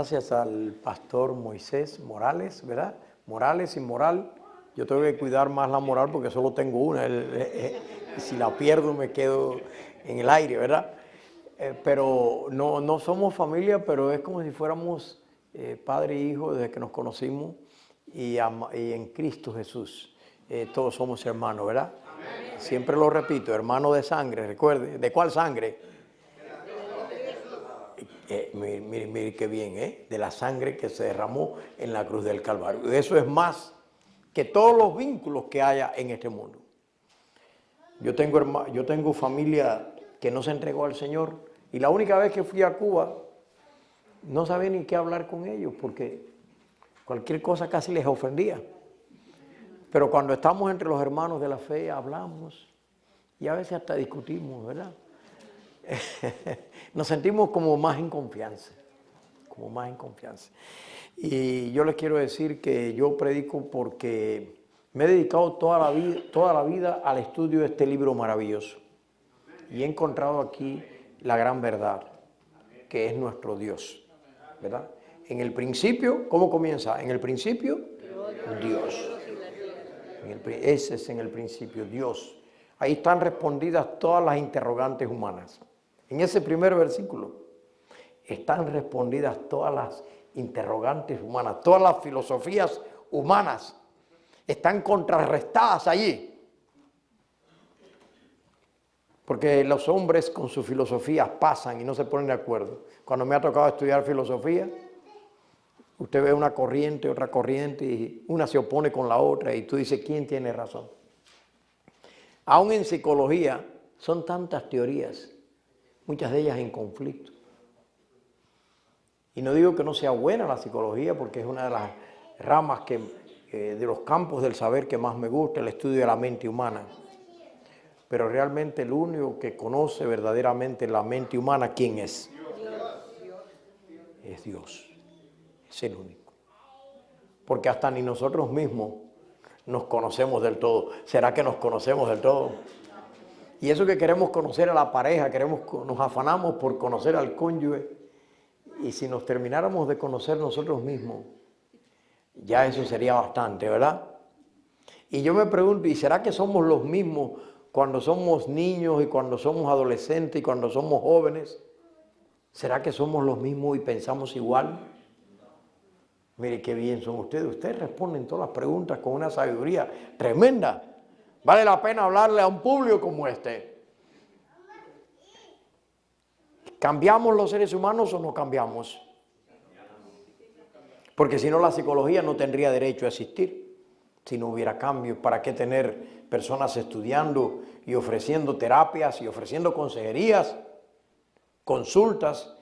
Gracias al pastor Moisés Morales, ¿verdad? Morales y moral. Yo tengo que cuidar más la moral porque solo tengo una. Si la pierdo me quedo en el aire, ¿verdad? Pero no somos familia, pero es como si fuéramos padre e hijo desde que nos conocimos y en Cristo Jesús. Todos somos hermanos, ¿verdad? Amén. Siempre lo repito, hermano de sangre, recuerde. ¿De cuál sangre? Mire qué bien, de la sangre que se derramó en la cruz del Calvario. Eso es más que todos los vínculos que haya en este mundo. Yo tengo familia que no se entregó al Señor y la única vez que fui a Cuba no sabía ni qué hablar con ellos porque cualquier cosa casi les ofendía. Pero cuando estamos entre los hermanos de la fe hablamos y a veces hasta discutimos, ¿verdad? Nos sentimos como más en confianza, Y yo les quiero decir que yo predico porque me he dedicado toda la vida al estudio de este libro maravilloso. Y he encontrado aquí la gran verdad, que es nuestro Dios, ¿verdad? En el principio, ¿cómo comienza? En el principio, Dios. Ese es en el principio, Dios. Ahí están respondidas todas las interrogantes humanas. En ese primer versículo están respondidas todas las interrogantes humanas, todas las filosofías humanas están contrarrestadas allí. Porque los hombres con sus filosofías pasan y no se ponen de acuerdo. Cuando me ha tocado estudiar filosofía, usted ve una corriente, otra corriente, y una se opone con la otra y tú dices, ¿quién tiene razón? Aún en psicología son tantas teorías, muchas de ellas en conflicto. Y no digo que no sea buena la psicología, porque es una de las ramas de los campos del saber que más me gusta, el estudio de la mente humana. Pero realmente el único que conoce verdaderamente la mente humana, ¿quién es? Es Dios. Es el único. Porque hasta ni nosotros mismos nos conocemos del todo. ¿Será que nos conocemos del todo? Y eso que queremos conocer a la pareja, nos afanamos por conocer al cónyuge, y si nos termináramos de conocer nosotros mismos, ya eso sería bastante, ¿verdad? Y yo me pregunto, ¿y será que somos los mismos cuando somos niños y cuando somos adolescentes y cuando somos jóvenes? ¿Será que somos los mismos y pensamos igual? Mire qué bien son ustedes. Ustedes responden todas las preguntas con una sabiduría tremenda. Vale la pena hablarle a un público como este. ¿Cambiamos los seres humanos o no cambiamos? Porque si no, la psicología no tendría derecho a existir. Si no hubiera cambios, ¿para qué tener personas estudiando y ofreciendo terapias y ofreciendo consejerías, consultas?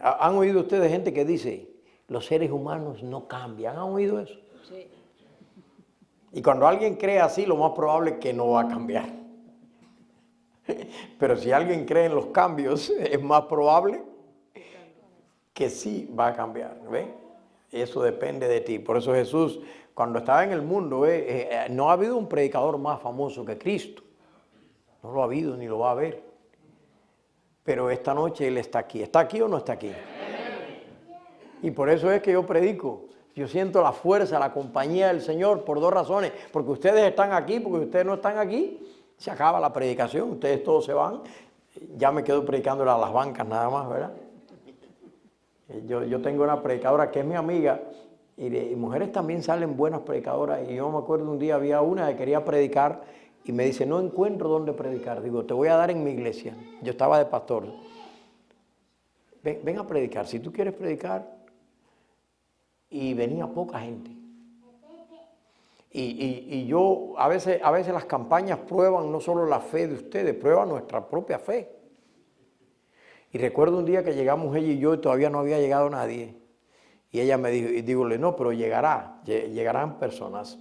¿Han oído ustedes gente que dice, los seres humanos no cambian? ¿Han oído eso? Sí. Y cuando alguien cree así, lo más probable es que no va a cambiar. Pero si alguien cree en los cambios, es más probable que sí va a cambiar, ¿ven? Eso depende de ti. Por eso Jesús, cuando estaba en el mundo, no ha habido un predicador más famoso que Cristo. No lo ha habido ni lo va a haber. Pero esta noche Él está aquí. ¿Está aquí o no está aquí? Y por eso es que yo predico. Yo siento la fuerza, la compañía del Señor por dos razones. Porque ustedes están aquí, porque ustedes no están aquí. Se acaba la predicación, ustedes todos se van, ya me quedo predicándole a las bancas nada más, ¿verdad? Yo tengo una predicadora que es mi amiga y mujeres también salen buenas predicadoras y yo me acuerdo un día había una que quería predicar y me dice, no encuentro dónde predicar, digo, te voy a dar en mi iglesia, yo estaba de pastor, ven a predicar, si tú quieres predicar, y venía poca gente. Y yo, a veces las campañas prueban no solo la fe de ustedes, prueban nuestra propia fe. Y recuerdo un día que llegamos ella y yo y todavía no había llegado nadie. Y ella me dijo, y dígole, no, pero llegarán personas.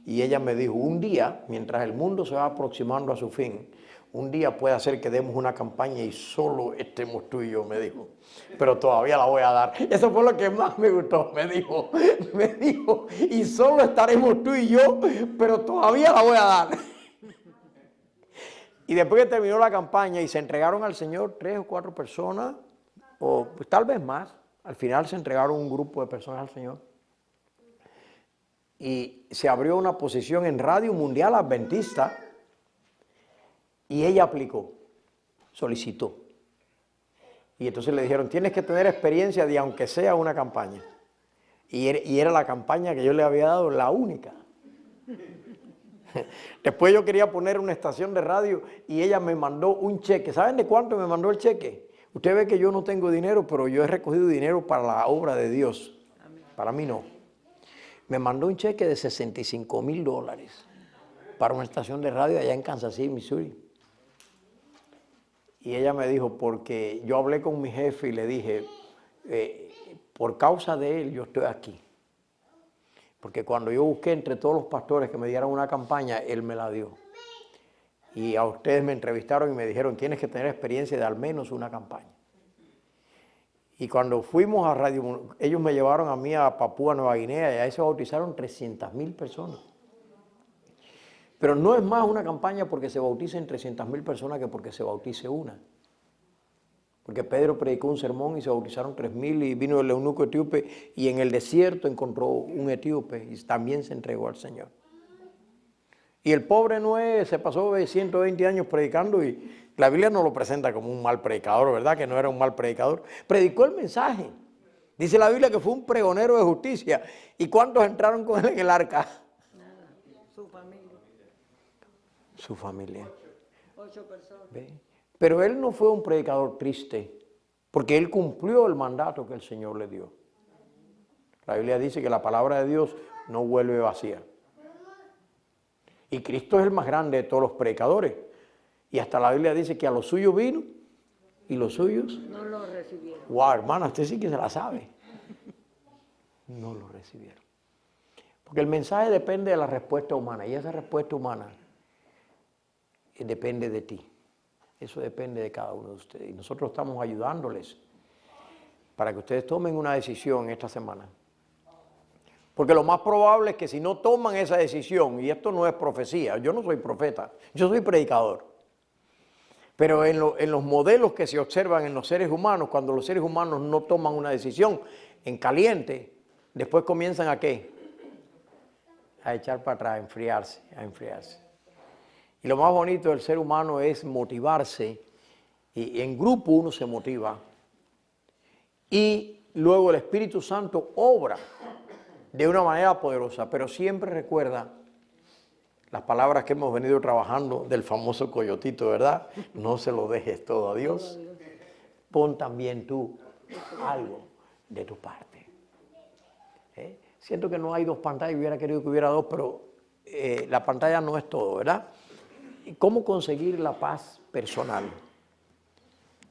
Y ella me dijo, un día, mientras el mundo se va aproximando a su fin, un día puede ser que demos una campaña y solo estemos tú y yo, me dijo. Pero todavía la voy a dar. Eso fue lo que más me gustó, me dijo, y solo estaremos tú y yo, pero todavía la voy a dar. Y después que terminó la campaña y se entregaron al Señor 3 o 4 personas, o pues, tal vez más, Al final se entregaron un grupo de personas al Señor. Y se abrió una posición en Radio Mundial Adventista y ella aplicó, solicitó. Y entonces le dijeron, tienes que tener experiencia de aunque sea una campaña. Y era la campaña que yo le había dado, la única. Después yo quería poner una estación de radio y ella me mandó un cheque. ¿Saben de cuánto me mandó el cheque? Usted ve que yo no tengo dinero, pero yo he recogido dinero para la obra de Dios. Para mí no. Me mandó un cheque de $65,000 para una estación de radio allá en Kansas City, Missouri. Y ella me dijo, porque yo hablé con mi jefe y le dije, por causa de él yo estoy aquí. Porque cuando yo busqué entre todos los pastores que me dieran una campaña, él me la dio. Y a ustedes me entrevistaron y me dijeron, tienes que tener experiencia de al menos una campaña. Y cuando fuimos a Radio, ellos me llevaron a mí a Papúa Nueva Guinea y ahí se bautizaron 300,000 personas. Pero no es más una campaña porque se bauticen 300,000 personas que porque se bautice una. Porque Pedro predicó un sermón y se bautizaron 3,000 y vino el eunuco etíope y en el desierto encontró un etíope y también se entregó al Señor. Y el pobre Noé se pasó 120 años predicando y la Biblia no lo presenta como un mal predicador, ¿verdad? Que no era un mal predicador. Predicó el mensaje. Dice la Biblia que fue un pregonero de justicia. ¿Y cuántos entraron con él en el arca? Nada, su familia. Su familia. 8 personas. ¿Ve? Pero él no fue un predicador triste, porque él cumplió el mandato que el Señor le dio. La Biblia dice que la palabra de Dios no vuelve vacía. Y Cristo es el más grande de todos los predicadores. Y hasta la Biblia dice que a los suyos vino y los suyos no lo recibieron. Wow, hermana, usted sí que se la sabe. No lo recibieron. Porque el mensaje depende de la respuesta humana y esa respuesta humana depende de ti. Eso depende de cada uno de ustedes. Y nosotros estamos ayudándoles para que ustedes tomen una decisión esta semana. Porque lo más probable es que si no toman esa decisión, y esto no es profecía, yo no soy profeta, yo soy predicador. Pero en los modelos que se observan en los seres humanos, cuando los seres humanos no toman una decisión en caliente, después comienzan ¿a qué? A echar para atrás, a enfriarse. Y lo más bonito del ser humano es motivarse, y en grupo uno se motiva, y luego el Espíritu Santo obra de una manera poderosa, pero siempre recuerda las palabras que hemos venido trabajando del famoso coyotito, ¿verdad? No se lo dejes todo a Dios. Pon también tú algo de tu parte. Siento que no hay dos pantallas, hubiera querido que hubiera dos, pero la pantalla no es todo, ¿verdad? ¿Cómo conseguir la paz personal?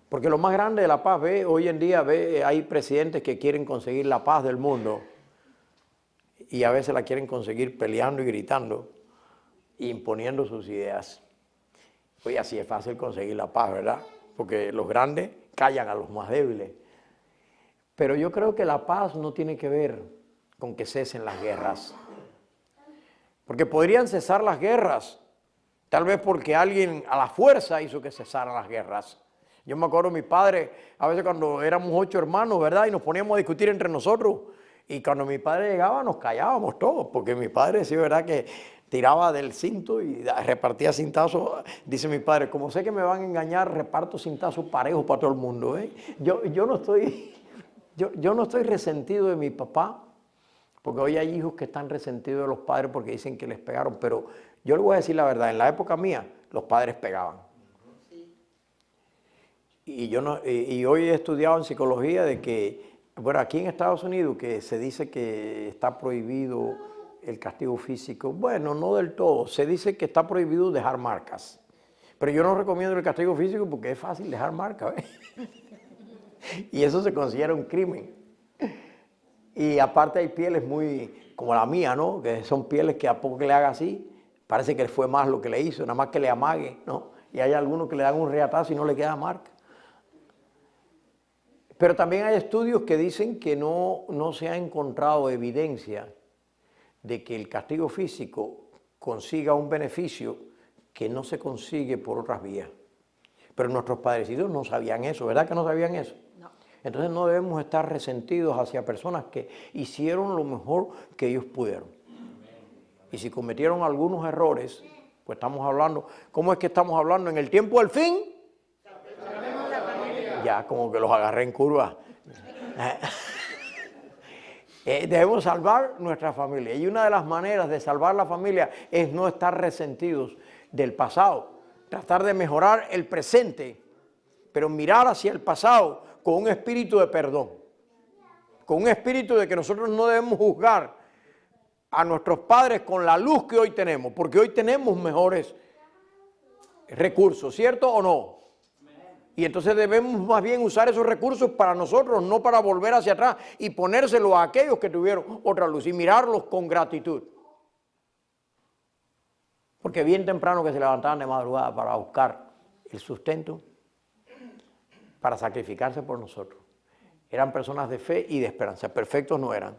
Porque lo más grande de la paz, hoy en día hay presidentes que quieren conseguir la paz del mundo y a veces la quieren conseguir peleando y gritando, imponiendo sus ideas. Oye, así es fácil conseguir la paz, ¿verdad? Porque los grandes callan a los más débiles. Pero yo creo que la paz no tiene que ver con que cesen las guerras. Porque podrían cesar las guerras, tal vez porque alguien a la fuerza hizo que cesaran las guerras. Yo me acuerdo de mi padre, a veces cuando éramos 8 hermanos, ¿verdad? Y nos poníamos a discutir entre nosotros. Y cuando mi padre llegaba nos callábamos todos, porque mi padre sí, ¿verdad? Que tiraba del cinto y repartía cintazos. Dice mi padre, como sé que me van a engañar, reparto cintazos parejos para todo el mundo. Yo no estoy resentido de mi papá, porque hoy hay hijos que están resentidos de los padres porque dicen que les pegaron, pero yo les voy a decir la verdad, en la época mía los padres pegaban. Y hoy he estudiado en psicología de que, bueno, aquí en Estados Unidos que se dice que está prohibido el castigo físico. Bueno, no del todo. Se dice que está prohibido dejar marcas. Pero yo no recomiendo el castigo físico porque es fácil dejar marcas. Y eso se considera un crimen. Y aparte hay pieles muy, como la mía, ¿no? Que son pieles que a poco que le haga así, parece que fue más lo que le hizo, nada más que le amague, ¿no? Y hay algunos que le dan un reatazo y no le queda marca. Pero también hay estudios que dicen que no se ha encontrado evidencia de que el castigo físico consiga un beneficio que no se consigue por otras vías. Pero nuestros padrecitos no sabían eso, ¿verdad que no sabían eso? No. Entonces no debemos estar resentidos hacia personas que hicieron lo mejor que ellos pudieron. Y si cometieron algunos errores, pues estamos hablando, ¿cómo es que estamos hablando? En el tiempo del fin, ya como que los agarré en curva. Debemos salvar nuestra familia. Y una de las maneras de salvar la familia es no estar resentidos del pasado. Tratar de mejorar el presente, pero mirar hacia el pasado con un espíritu de perdón. Con un espíritu de que nosotros no debemos juzgar a nuestros padres con la luz que hoy tenemos, porque hoy tenemos mejores recursos, ¿cierto o no? Y entonces debemos más bien usar esos recursos para nosotros, no para volver hacia atrás y ponérselos a aquellos que tuvieron otra luz y mirarlos con gratitud. Porque bien temprano que se levantaban de madrugada para buscar el sustento, para sacrificarse por nosotros. Eran personas de fe y de esperanza, perfectos no eran.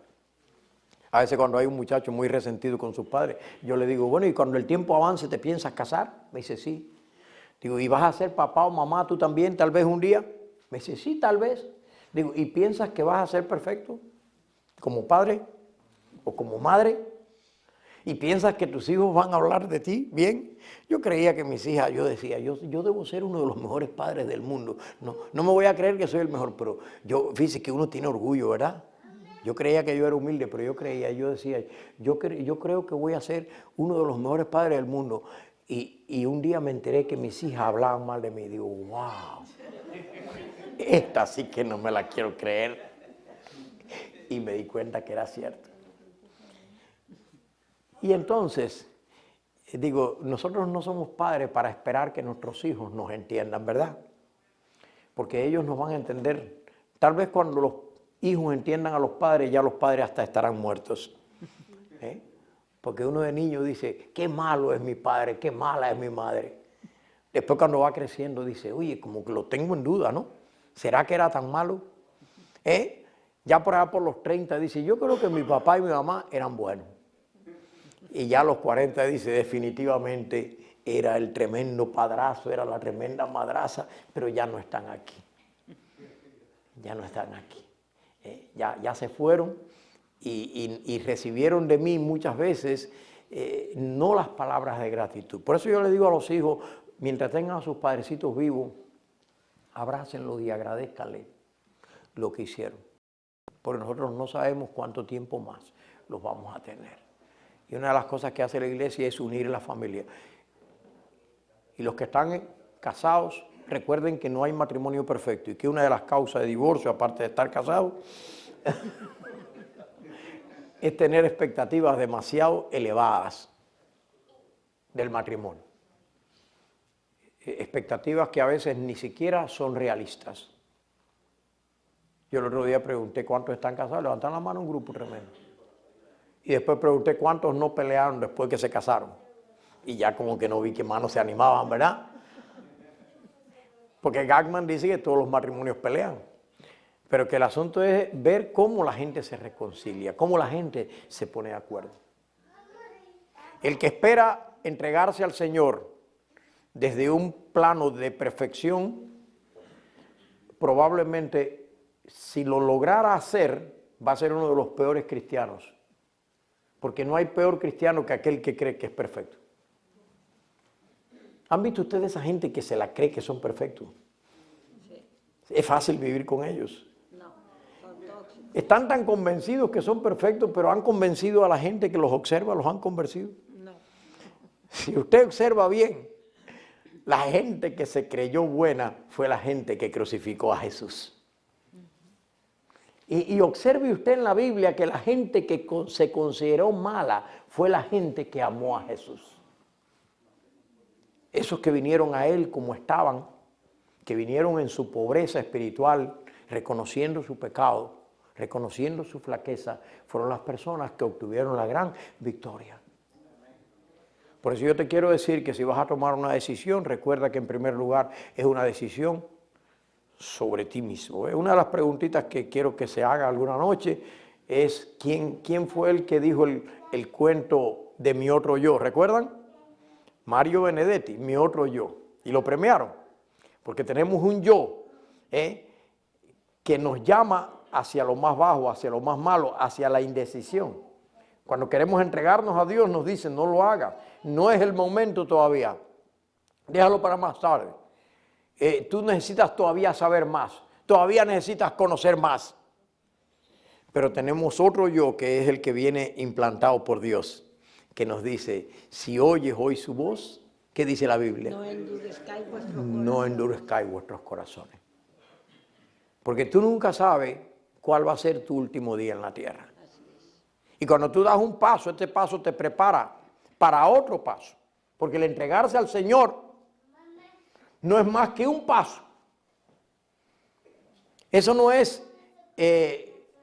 A veces cuando hay un muchacho muy resentido con sus padres, yo le digo, bueno, ¿y cuando el tiempo avance te piensas casar? Me dice, sí. Digo, ¿y vas a ser papá o mamá tú también tal vez un día? Me dice, sí, tal vez. Digo, ¿y piensas que vas a ser perfecto como padre o como madre? ¿Y piensas que tus hijos van a hablar de ti bien? Yo creía que mis hijas, yo decía, yo debo ser uno de los mejores padres del mundo. No me voy a creer que soy el mejor, pero fíjese que uno tiene orgullo, ¿verdad? Yo creía que yo era humilde, pero yo decía, yo creo que voy a ser uno de los mejores padres del mundo. Y un día me enteré que mis hijas hablaban mal de mí. Digo, wow, esta sí que no me la quiero creer. Y me di cuenta que era cierto. Y entonces, digo, nosotros no somos padres para esperar que nuestros hijos nos entiendan, ¿verdad? Porque ellos nos van a entender. Tal vez cuando los hijos entiendan a los padres, ya los padres hasta estarán muertos. Porque uno de niño dice, qué malo es mi padre, qué mala es mi madre. Después cuando va creciendo dice, oye, como que lo tengo en duda, ¿no? ¿Será que era tan malo? Ya por allá por los 30 dice, yo creo que mi papá y mi mamá eran buenos. Y ya a los 40 dice, definitivamente era el tremendo padrazo, era la tremenda madraza, pero ya no están aquí. Ya no están aquí. Ya se fueron y recibieron de mí muchas veces no las palabras de gratitud. Por eso yo le digo a los hijos, mientras tengan a sus padrecitos vivos, abrácenlos y agradezcanles lo que hicieron. Porque nosotros no sabemos cuánto tiempo más los vamos a tener. Y una de las cosas que hace la iglesia es unir a la familia. Y los que están casados, recuerden que no hay matrimonio perfecto y que una de las causas de divorcio, aparte de estar casados, es tener expectativas demasiado elevadas del matrimonio. Expectativas que a veces ni siquiera son realistas. Yo el otro día pregunté cuántos están casados, levantaron la mano un grupo tremendo. Y después pregunté cuántos no pelearon después que se casaron. Y ya como que no vi que manos se animaban, ¿verdad? Porque Gagman dice que todos los matrimonios pelean. Pero que el asunto es ver cómo la gente se reconcilia, cómo la gente se pone de acuerdo. El que espera entregarse al Señor desde un plano de perfección, probablemente si lo lograra hacer, va a ser uno de los peores cristianos. Porque no hay peor cristiano que aquel que cree que es perfecto. ¿Han visto ustedes esa gente que se la cree que son perfectos? Sí. Es fácil vivir con ellos. No, son tóxicos. Están tan convencidos que son perfectos, pero han convencido a la gente que los observa, los han convencido. No. Si usted observa bien, la gente que se creyó buena fue la gente que crucificó a Jesús. Y observe usted en la Biblia que la gente que se consideró mala fue la gente que amó a Jesús. Esos que vinieron a Él como estaban, que vinieron en su pobreza espiritual, reconociendo su pecado, reconociendo su flaqueza, fueron las personas que obtuvieron la gran victoria. Por eso yo te quiero decir que si vas a tomar una decisión, recuerda que en primer lugar es una decisión sobre ti mismo. Una de las preguntitas que quiero que se haga alguna noche es ¿quién fue el que dijo el cuento de mi otro yo? ¿Recuerdan? Mario Benedetti, mi otro yo. Y lo premiaron, porque tenemos un yo que nos llama hacia lo más bajo, hacia lo más malo, hacia la indecisión. Cuando queremos entregarnos a Dios nos dice, no lo hagas, no es el momento todavía, déjalo para más tarde. Tú necesitas todavía saber más, todavía necesitas conocer más. Pero tenemos otro yo que es el que viene implantado por Dios, que nos dice, si oyes hoy su voz, ¿qué dice la Biblia? No endurezcáis vuestros No corazones. endurezcáis vuestros corazones. Porque tú nunca sabes cuál va a ser tu último día en la tierra. Y cuando tú das un paso, este paso te prepara para otro paso. Porque el entregarse al Señor no es más que un paso. Eso no es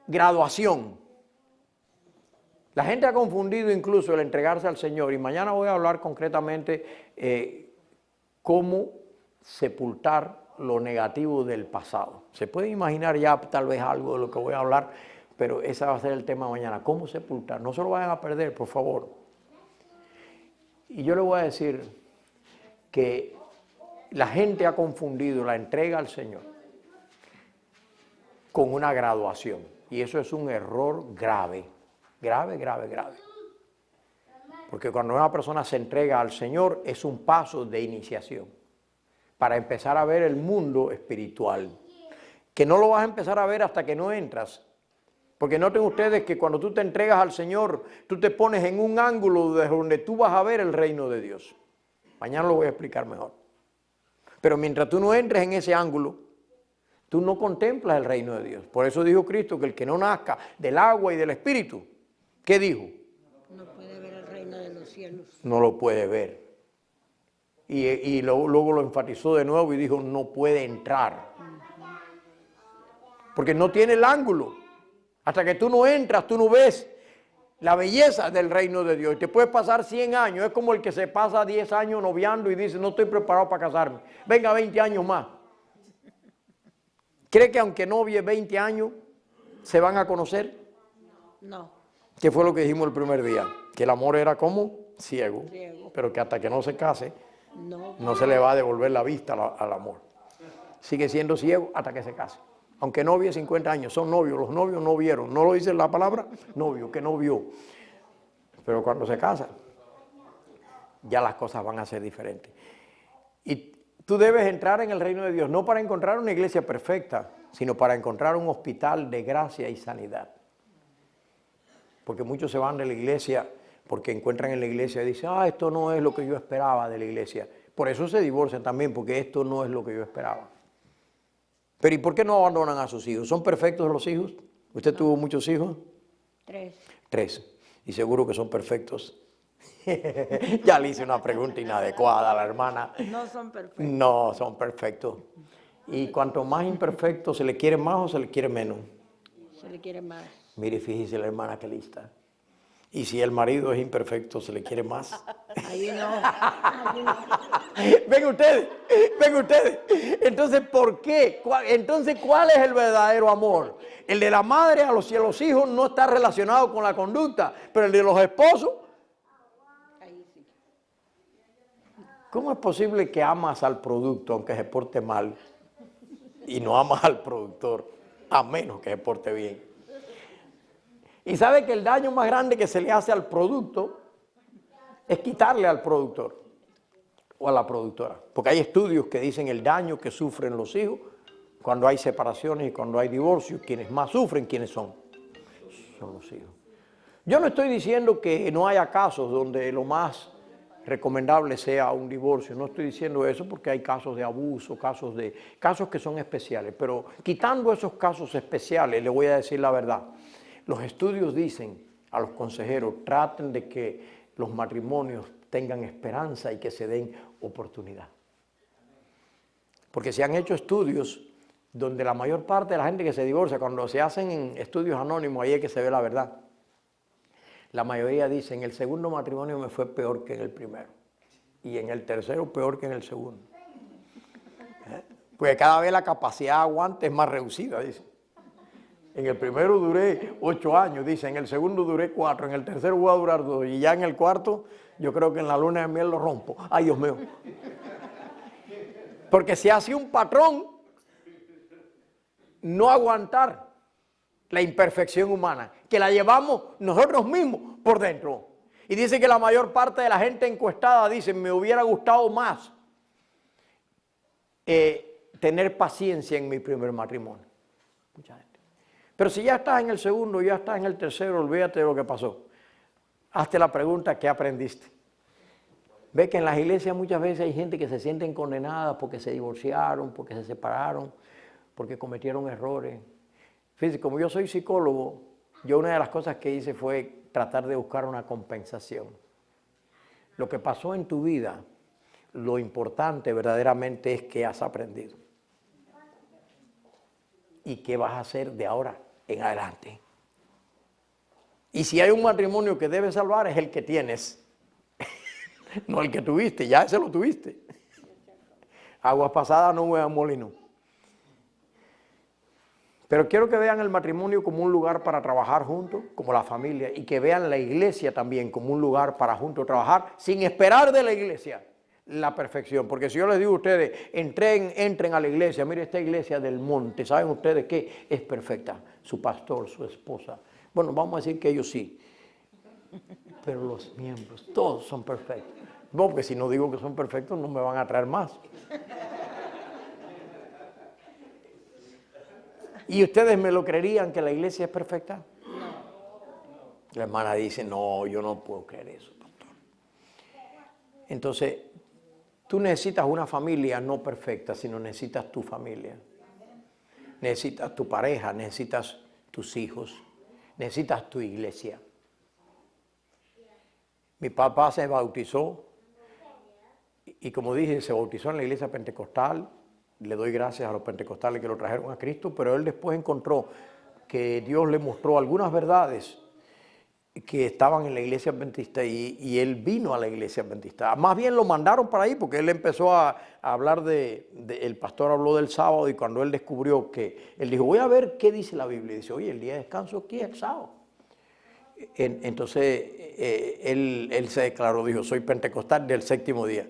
graduación. La gente ha confundido incluso el entregarse al Señor. Y mañana voy a hablar concretamente cómo sepultar lo negativo del pasado. Se puede imaginar ya tal vez algo de lo que voy a hablar, pero ese va a ser el tema mañana. ¿Cómo sepultar? No se lo vayan a perder, por favor. Y yo le voy a decir que la gente ha confundido la entrega al Señor con una graduación. Y eso es un error grave, grave, grave, grave. Porque cuando una persona se entrega al Señor es un paso de iniciación para empezar a ver el mundo espiritual. Que no lo vas a empezar a ver hasta que no entras. Porque noten ustedes que cuando tú te entregas al Señor, tú te pones en un ángulo desde donde tú vas a ver el reino de Dios. Mañana lo voy a explicar mejor. Pero mientras tú no entres en ese ángulo, tú no contemplas el reino de Dios. Por eso dijo Cristo que el que no nazca del agua y del Espíritu, ¿qué dijo? No puede ver el reino de los cielos. No lo puede ver. Y luego lo enfatizó de nuevo y dijo, no puede entrar. Porque no tiene el ángulo. Hasta que tú no entras, tú no ves la belleza del reino de Dios. Y te puedes pasar 100 años. Es como el que se pasa 10 años noviando y dice, no estoy preparado para casarme. Venga, 20 años más. ¿Cree que aunque novie 20 años, se van a conocer? No. ¿Qué fue lo que dijimos el primer día? Que el amor era como ciego. Ciego. Pero que hasta que no se case, No. no se le va a devolver la vista al amor. Sigue siendo ciego hasta que se case. Aunque novie 50 años, son novios, los novios no vieron. ¿No lo dice la palabra? Novio, que no vio. Pero cuando se casa, ya las cosas van a ser diferentes. Y tú debes entrar en el reino de Dios, no para encontrar una iglesia perfecta, sino para encontrar un hospital de gracia y sanidad. Porque muchos se van de la iglesia porque encuentran en la iglesia y dicen, esto no es lo que yo esperaba de la iglesia. Por eso se divorcian también, porque esto no es lo que yo esperaba. Pero ¿y por qué no abandonan a sus hijos? ¿Son perfectos los hijos? ¿Usted tuvo muchos hijos? 3. 3. Y seguro que son perfectos. Ya le hice una pregunta inadecuada a la hermana. No son perfectos. No, son perfectos. Y cuanto más imperfecto, ¿se le quiere más o se le quiere menos? Se le quiere más. Mire, fíjese la hermana que lista. Y si el marido es imperfecto, ¿se le quiere más? Ahí no. Ahí no. Ven ustedes, ven ustedes. Entonces, ¿por qué? Entonces, ¿cuál es el verdadero amor? El de la madre a los hijos no está relacionado con la conducta, pero el de los esposos, Ahí sí. ¿cómo es posible que amas al producto aunque se porte mal y no amas al productor, a menos que se porte bien? Y sabe que el daño más grande que se le hace al producto es quitarle al productor o a la productora. Porque hay estudios que dicen el daño que sufren los hijos cuando hay separaciones y cuando hay divorcios. Quienes más sufren, ¿quiénes son? Son los hijos. Yo no estoy diciendo que no haya casos donde lo más recomendable sea un divorcio. No estoy diciendo eso porque hay casos de abuso, casos que son especiales. Pero quitando esos casos especiales, le voy a decir la verdad. Los estudios dicen a los consejeros, traten de que los matrimonios tengan esperanza y que se den oportunidad. Porque se han hecho estudios donde la mayor parte de la gente que se divorcia, cuando se hacen en estudios anónimos, ahí es que se ve la verdad. La mayoría dicen, el segundo matrimonio me fue peor que en el primero. Y en el tercero peor que en el segundo. Porque cada vez la capacidad de aguante es más reducida, dicen. En el primero duré 8 años, dice, en el segundo duré 4, en el tercero voy a durar 2 y ya en el cuarto yo creo que en la luna de miel lo rompo. Ay, Dios mío. Porque se hace un patrón no aguantar la imperfección humana, que la llevamos nosotros mismos por dentro. Y dice que la mayor parte de la gente encuestada dice, me hubiera gustado más tener paciencia en mi primer matrimonio. Mucha gente. Pero si ya estás en el segundo, ya estás en el tercero, olvídate de lo que pasó. Hazte la pregunta, ¿qué aprendiste? Ve que en las iglesias muchas veces hay gente que se sienten condenadas porque se divorciaron, porque se separaron, porque cometieron errores. Fíjense, como yo soy psicólogo, yo una de las cosas que hice fue tratar de buscar una compensación. Lo que pasó en tu vida, lo importante verdaderamente es que has aprendido. ¿Y qué vas a hacer de ahora en adelante? Y si hay un matrimonio que debes salvar, es el que tienes. No el que tuviste, ya ese lo tuviste. Aguas pasadas no muevan molino. Pero quiero que vean el matrimonio como un lugar para trabajar juntos, como la familia, y que vean la iglesia también como un lugar para juntos trabajar, sin esperar de la iglesia la perfección. Porque si yo les digo a ustedes, entren a la iglesia, mire esta iglesia del monte, ¿saben ustedes qué? Es perfecta. Su pastor, su esposa. Bueno, vamos a decir que ellos sí. Pero los miembros, todos son perfectos. No, porque si no digo que son perfectos, no me van a traer más. ¿Y ustedes me lo creerían que la iglesia es perfecta? No. La hermana dice, no, yo no puedo creer eso, pastor. Entonces, tú necesitas una familia no perfecta, sino necesitas tu familia. Necesitas tu pareja, necesitas tus hijos, necesitas tu iglesia. Mi papá se bautizó y como dije, se bautizó en la iglesia pentecostal. Le doy gracias a los pentecostales que lo trajeron a Cristo, pero él después encontró que Dios le mostró algunas verdades que estaban en la iglesia adventista y él vino a la iglesia adventista. Más bien lo mandaron para ahí porque él empezó a hablar el pastor habló del sábado y cuando él descubrió que, él dijo, voy a ver qué dice la Biblia. Y dice, oye, el día de descanso aquí es el sábado. Entonces él se declaró, dijo, soy pentecostal del séptimo día.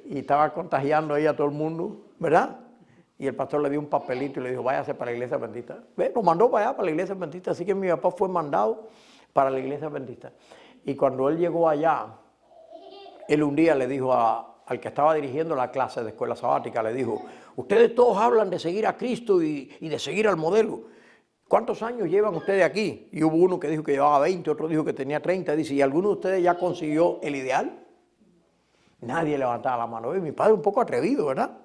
Y estaba contagiando ahí a todo el mundo, ¿verdad? Y el pastor le dio un papelito y le dijo, váyase para la iglesia adventista. ¿Ve? Lo mandó para allá, para la iglesia adventista. Así que mi papá fue mandado para la iglesia adventista. Y cuando él llegó allá, él un día le dijo al que estaba dirigiendo la clase de escuela sabática, le dijo, ustedes todos hablan de seguir a Cristo y de seguir al modelo. ¿Cuántos años llevan ustedes aquí? Y hubo uno que dijo que llevaba 20, otro dijo que tenía 30. Dice, ¿y alguno de ustedes ya consiguió el ideal? Nadie levantaba la mano. Y mi padre un poco atrevido, ¿verdad?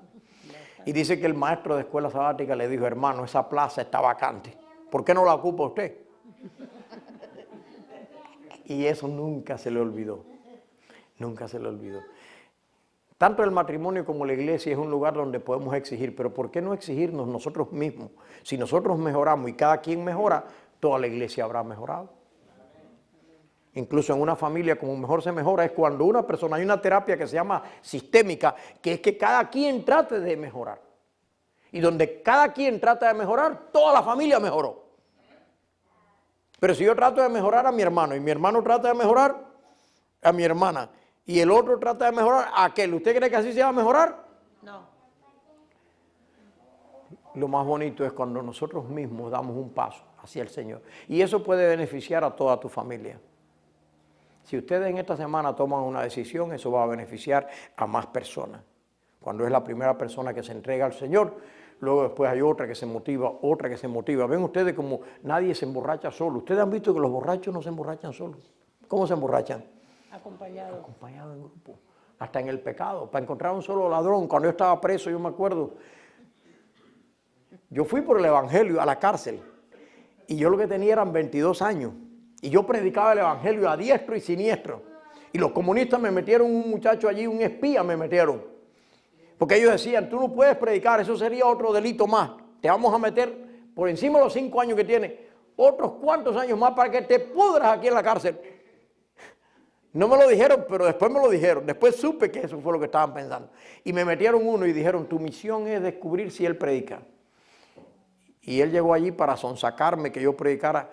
Y dice que el maestro de escuela sabática le dijo, hermano, esa plaza está vacante. ¿Por qué no la ocupa usted? Y eso nunca se le olvidó. Nunca se le olvidó. Tanto el matrimonio como la iglesia es un lugar donde podemos exigir, pero ¿por qué no exigirnos nosotros mismos? Si nosotros mejoramos y cada quien mejora, toda la iglesia habrá mejorado. Incluso en una familia, como mejor se mejora, es cuando una persona, hay una terapia que se llama sistémica, que es que cada quien trate de mejorar. Y donde cada quien trata de mejorar, toda la familia mejoró. Pero si yo trato de mejorar a mi hermano, y mi hermano trata de mejorar a mi hermana, y el otro trata de mejorar a aquel, ¿usted cree que así se va a mejorar? No. Lo más bonito es cuando nosotros mismos damos un paso hacia el Señor. Y eso puede beneficiar a toda tu familia. Si ustedes en esta semana toman una decisión, eso va a beneficiar a más personas. Cuando es la primera persona que se entrega al Señor, luego después hay otra que se motiva, otra que se motiva. Ven ustedes como nadie se emborracha solo. Ustedes han visto que los borrachos no se emborrachan solos. ¿Cómo se emborrachan? Acompañado. Acompañado en grupo. Hasta en el pecado. Para encontrar un solo ladrón. Cuando yo estaba preso, yo me acuerdo. Yo fui por el evangelio a la cárcel. Y yo lo que tenía eran 22 años. Y yo predicaba el evangelio a diestro y siniestro. Y los comunistas me metieron un muchacho allí, un espía me metieron. Porque ellos decían, tú no puedes predicar, eso sería otro delito más. Te vamos a meter por encima de los 5 años que tienes, otros cuantos años más para que te pudras aquí en la cárcel. No me lo dijeron, pero después me lo dijeron. Después supe que eso fue lo que estaban pensando. Y me metieron uno y dijeron, tu misión es descubrir si él predica. Y él llegó allí para sonsacarme que yo predicara.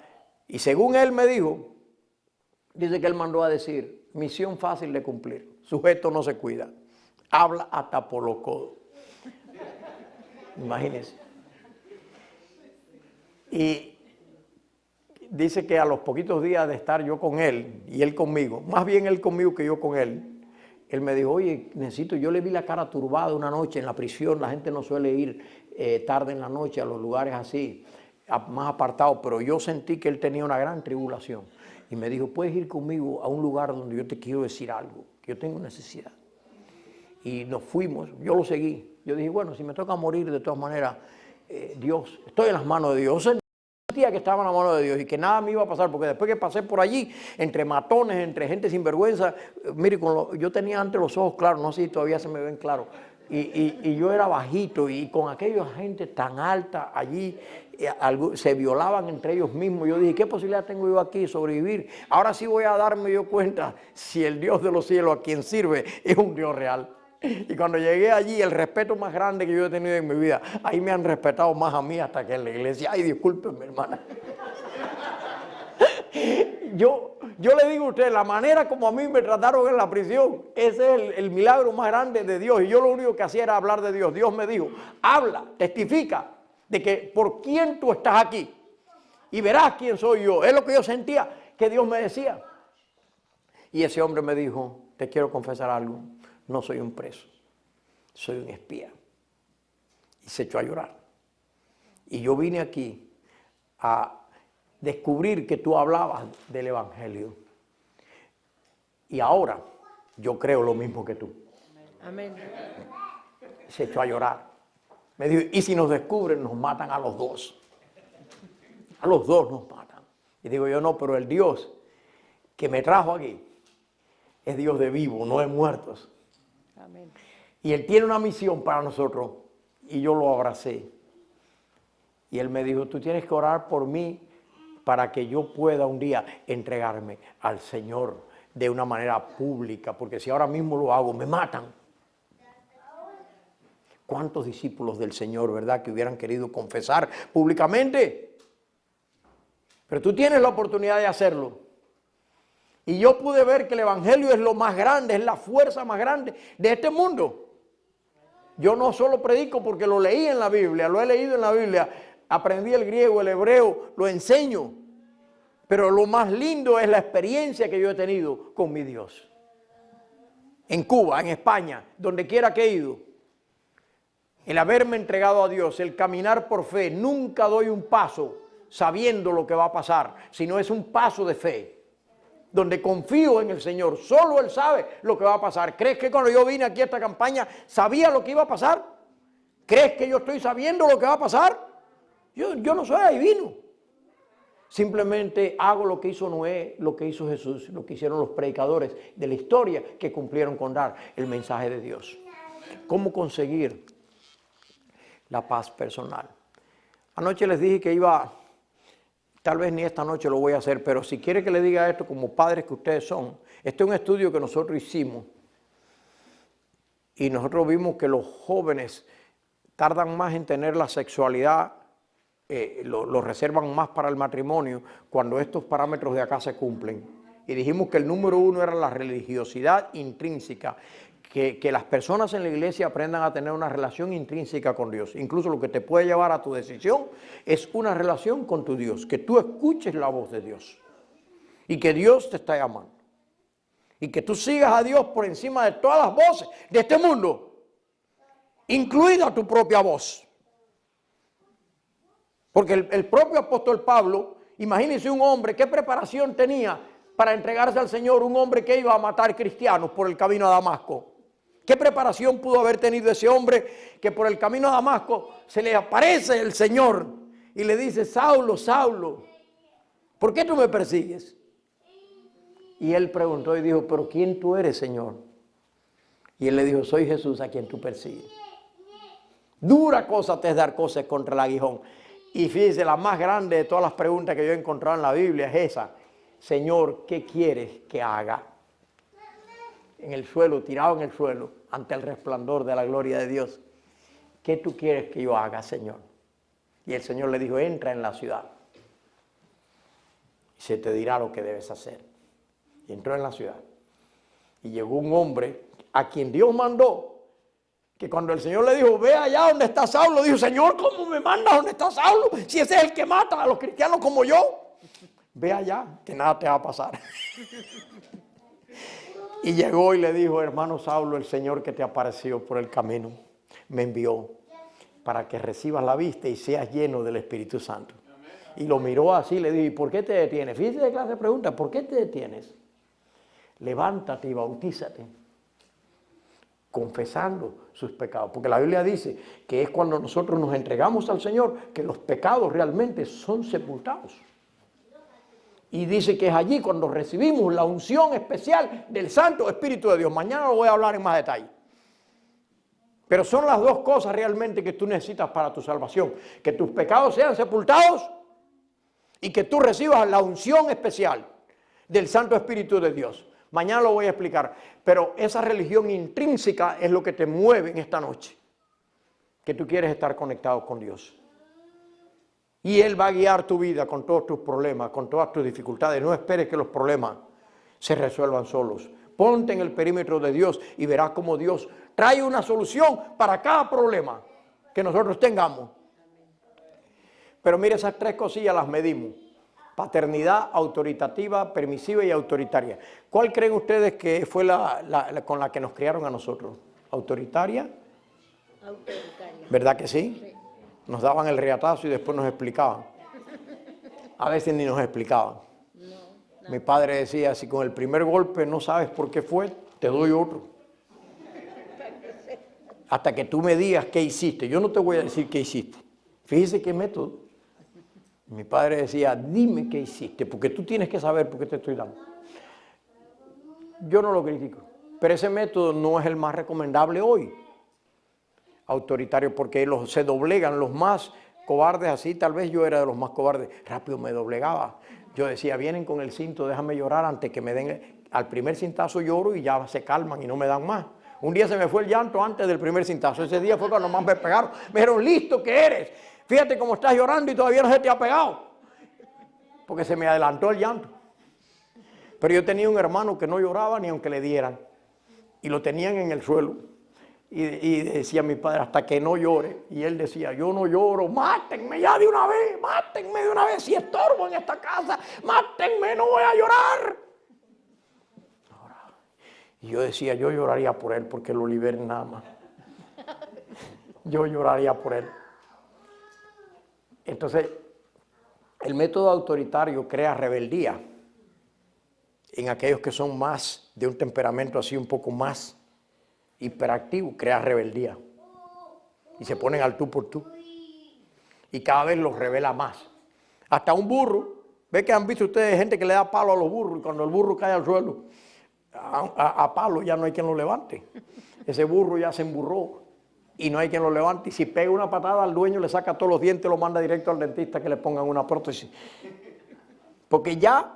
Y según él me dijo, dice que él mandó a decir, misión fácil de cumplir, sujeto no se cuida, habla hasta por los codos. Imagínense. Y dice que a los poquitos días de estar yo con él y él conmigo, más bien él conmigo que yo con él me dijo, oye, yo le vi la cara turbada una noche en la prisión, la gente no suele ir tarde en la noche a los lugares así, más apartados, pero yo sentí que él tenía una gran tribulación. Y me dijo, puedes ir conmigo a un lugar donde yo te quiero decir algo, que yo tengo necesidad. Y nos fuimos, yo lo seguí. Yo dije, bueno, si me toca morir de todas maneras, Dios, estoy en las manos de Dios. Yo sentía que estaba en las manos de Dios y que nada me iba a pasar, porque después que pasé por allí, entre matones, entre gente sinvergüenza, mire, yo tenía antes los ojos claros, no sé si todavía se me ven claros, y yo era bajito, y con aquella gente tan alta allí, se violaban entre ellos mismos. Yo dije, ¿qué posibilidad tengo yo aquí de sobrevivir? Ahora sí voy a darme yo cuenta si el Dios de los cielos a quien sirve es un Dios real. Y cuando llegué allí, el respeto más grande que yo he tenido en mi vida, ahí me han respetado más a mí hasta que en la iglesia. Ay, discúlpenme, hermana. Yo le digo a usted, la manera como a mí me trataron en la prisión, ese es el milagro más grande de Dios. Y yo lo único que hacía era hablar de Dios. Dios me dijo, habla, testifica de que por quién tú estás aquí. Y verás quién soy yo. Es lo que yo sentía que Dios me decía. Y ese hombre me dijo, te quiero confesar algo. No soy un preso, soy un espía. Y se echó a llorar. Y yo vine aquí a descubrir que tú hablabas del Evangelio. Y ahora yo creo lo mismo que tú. Amén. Se echó a llorar. Me dijo, y si nos descubren, nos matan a los dos. A los dos nos matan. Y digo yo, no, pero el Dios que me trajo aquí es Dios de vivos, no de muertos. Amén. Y Él tiene una misión para nosotros. Y yo lo abracé. Y Él me dijo, tú tienes que orar por mí para que yo pueda un día entregarme al Señor de una manera pública. Porque si ahora mismo lo hago, me matan. ¿Cuántos discípulos del Señor, verdad, que hubieran querido confesar públicamente? Pero tú tienes la oportunidad de hacerlo. Y yo pude ver que el Evangelio es lo más grande, es la fuerza más grande de este mundo. Yo no solo predico porque lo leí en la Biblia, lo he leído en la Biblia, aprendí el griego, el hebreo, lo enseño. Pero lo más lindo es la experiencia que yo he tenido con mi Dios. En Cuba, en España, donde quiera que he ido. El haberme entregado a Dios, el caminar por fe, nunca doy un paso sabiendo lo que va a pasar, sino es un paso de fe. Donde confío en el Señor, solo Él sabe lo que va a pasar. ¿Crees que cuando yo vine aquí a esta campaña sabía lo que iba a pasar? ¿Crees que yo estoy sabiendo lo que va a pasar? Yo no soy adivino. Simplemente hago lo que hizo Noé, lo que hizo Jesús, lo que hicieron los predicadores de la historia que cumplieron con dar el mensaje de Dios. ¿Cómo conseguir la paz personal? Anoche les dije que iba... Tal vez ni esta noche lo voy a hacer, pero si quiere que le diga esto como padres que ustedes son, este es un estudio que nosotros hicimos y nosotros vimos que los jóvenes tardan más en tener la sexualidad, lo reservan más para el matrimonio cuando estos parámetros de acá se cumplen. Y dijimos que el número uno era la religiosidad intrínseca, que las personas en la iglesia aprendan a tener una relación intrínseca con Dios. Incluso lo que te puede llevar a tu decisión es una relación con tu Dios, que tú escuches la voz de Dios y que Dios te está llamando. Y que tú sigas a Dios por encima de todas las voces de este mundo, incluida tu propia voz. Porque el propio apóstol Pablo, imagínense un hombre, ¿qué preparación tenía para entregarse al Señor? Un hombre que iba a matar cristianos por el camino a Damasco. ¿Qué preparación pudo haber tenido ese hombre que por el camino a Damasco se le aparece el Señor y le dice, Saulo, Saulo, ¿por qué tú me persigues? Y él preguntó y dijo, ¿pero quién tú eres, Señor? Y él le dijo, soy Jesús a quien tú persigues. Dura cosa te es dar cosas contra el aguijón. Y fíjese, la más grande de todas las preguntas que yo he encontrado en la Biblia es esa. Señor, ¿qué quieres que haga? En el suelo, tirado en el suelo, ante el resplandor de la gloria de Dios. ¿Qué tú quieres que yo haga, Señor? Y el Señor le dijo, entra en la ciudad y se te dirá lo que debes hacer. Y entró en la ciudad. Y llegó un hombre a quien Dios mandó Que cuando el Señor le dijo, ve allá donde está Saulo, dijo, Señor, ¿cómo me mandas donde está Saulo? Si ese es el que mata a los cristianos como yo. Ve allá, que nada te va a pasar. Y llegó y le dijo, hermano Saulo, el Señor que te apareció por el camino me envió para que recibas la vista y seas lleno del Espíritu Santo. Y lo miró así, le dijo, ¿y por qué te detienes? Fíjese de clase de pregunta, ¿por qué te detienes? Levántate y bautízate, confesando sus pecados. Porque la Biblia dice que es cuando nosotros nos entregamos al Señor que los pecados realmente son sepultados. Y dice que es allí cuando recibimos la unción especial del Santo Espíritu de Dios. Mañana lo voy a hablar en más detalle. Pero son las dos cosas realmente que tú necesitas para tu salvación. Que tus pecados sean sepultados y que tú recibas la unción especial del Santo Espíritu de Dios. Mañana lo voy a explicar. Pero esa religión intrínseca es lo que te mueve en esta noche. Que tú quieres estar conectado con Dios. Y Él va a guiar tu vida con todos tus problemas, con todas tus dificultades. No esperes que los problemas se resuelvan solos. Ponte en el perímetro de Dios y verás cómo Dios trae una solución para cada problema que nosotros tengamos. Pero mire, esas tres cosillas las medimos. Paternidad autoritativa, permisiva y autoritaria. ¿Cuál creen ustedes que fue con la que nos criaron a nosotros? ¿Autoritaria? Autoritaria. ¿Verdad que sí? Sí. Nos daban el reatazo y después nos explicaban. A veces ni nos explicaban. No. Mi padre decía, si con el primer golpe no sabes por qué fue, te doy otro. Hasta que tú me digas qué hiciste. Yo no te voy a decir qué hiciste. Fíjese qué método. Mi padre decía, dime qué hiciste, porque tú tienes que saber por qué te estoy dando. Yo no lo critico, pero ese método no es el más recomendable hoy. Autoritario, porque se doblegan los más cobardes así. Tal vez yo era de los más cobardes. Rápido me doblegaba. Yo decía, vienen con el cinto, déjame llorar antes que me den. Al primer cintazo lloro y ya se calman y no me dan más. Un día se me fue el llanto antes del primer cintazo. Ese día fue cuando más me pegaron. Me dijeron, listo que eres. Fíjate cómo estás llorando y todavía no se te ha pegado. Porque se me adelantó el llanto. Pero yo tenía un hermano que no lloraba ni aunque le dieran. Y lo tenían en el suelo. Y decía mi padre, hasta que no llore. Y él decía, yo no lloro, mátenme ya de una vez, si estorbo en esta casa, mátenme, no voy a llorar. Y yo decía, yo lloraría por él porque lo liberen nada más. Yo lloraría por él. Entonces, el método autoritario crea rebeldía en aquellos que son más de un temperamento así un poco más hiperactivo, crea rebeldía. Y se ponen al tú por tú. Y cada vez los revela más. Hasta un burro. ¿Ve que han visto ustedes gente que le da palo a los burros? Y cuando el burro cae al suelo, a palo ya no hay quien lo levante. Ese burro ya se emburró y no hay quien lo levante. Y si pega una patada al dueño, le saca todos los dientes, lo manda directo al dentista que le pongan una prótesis. Porque ya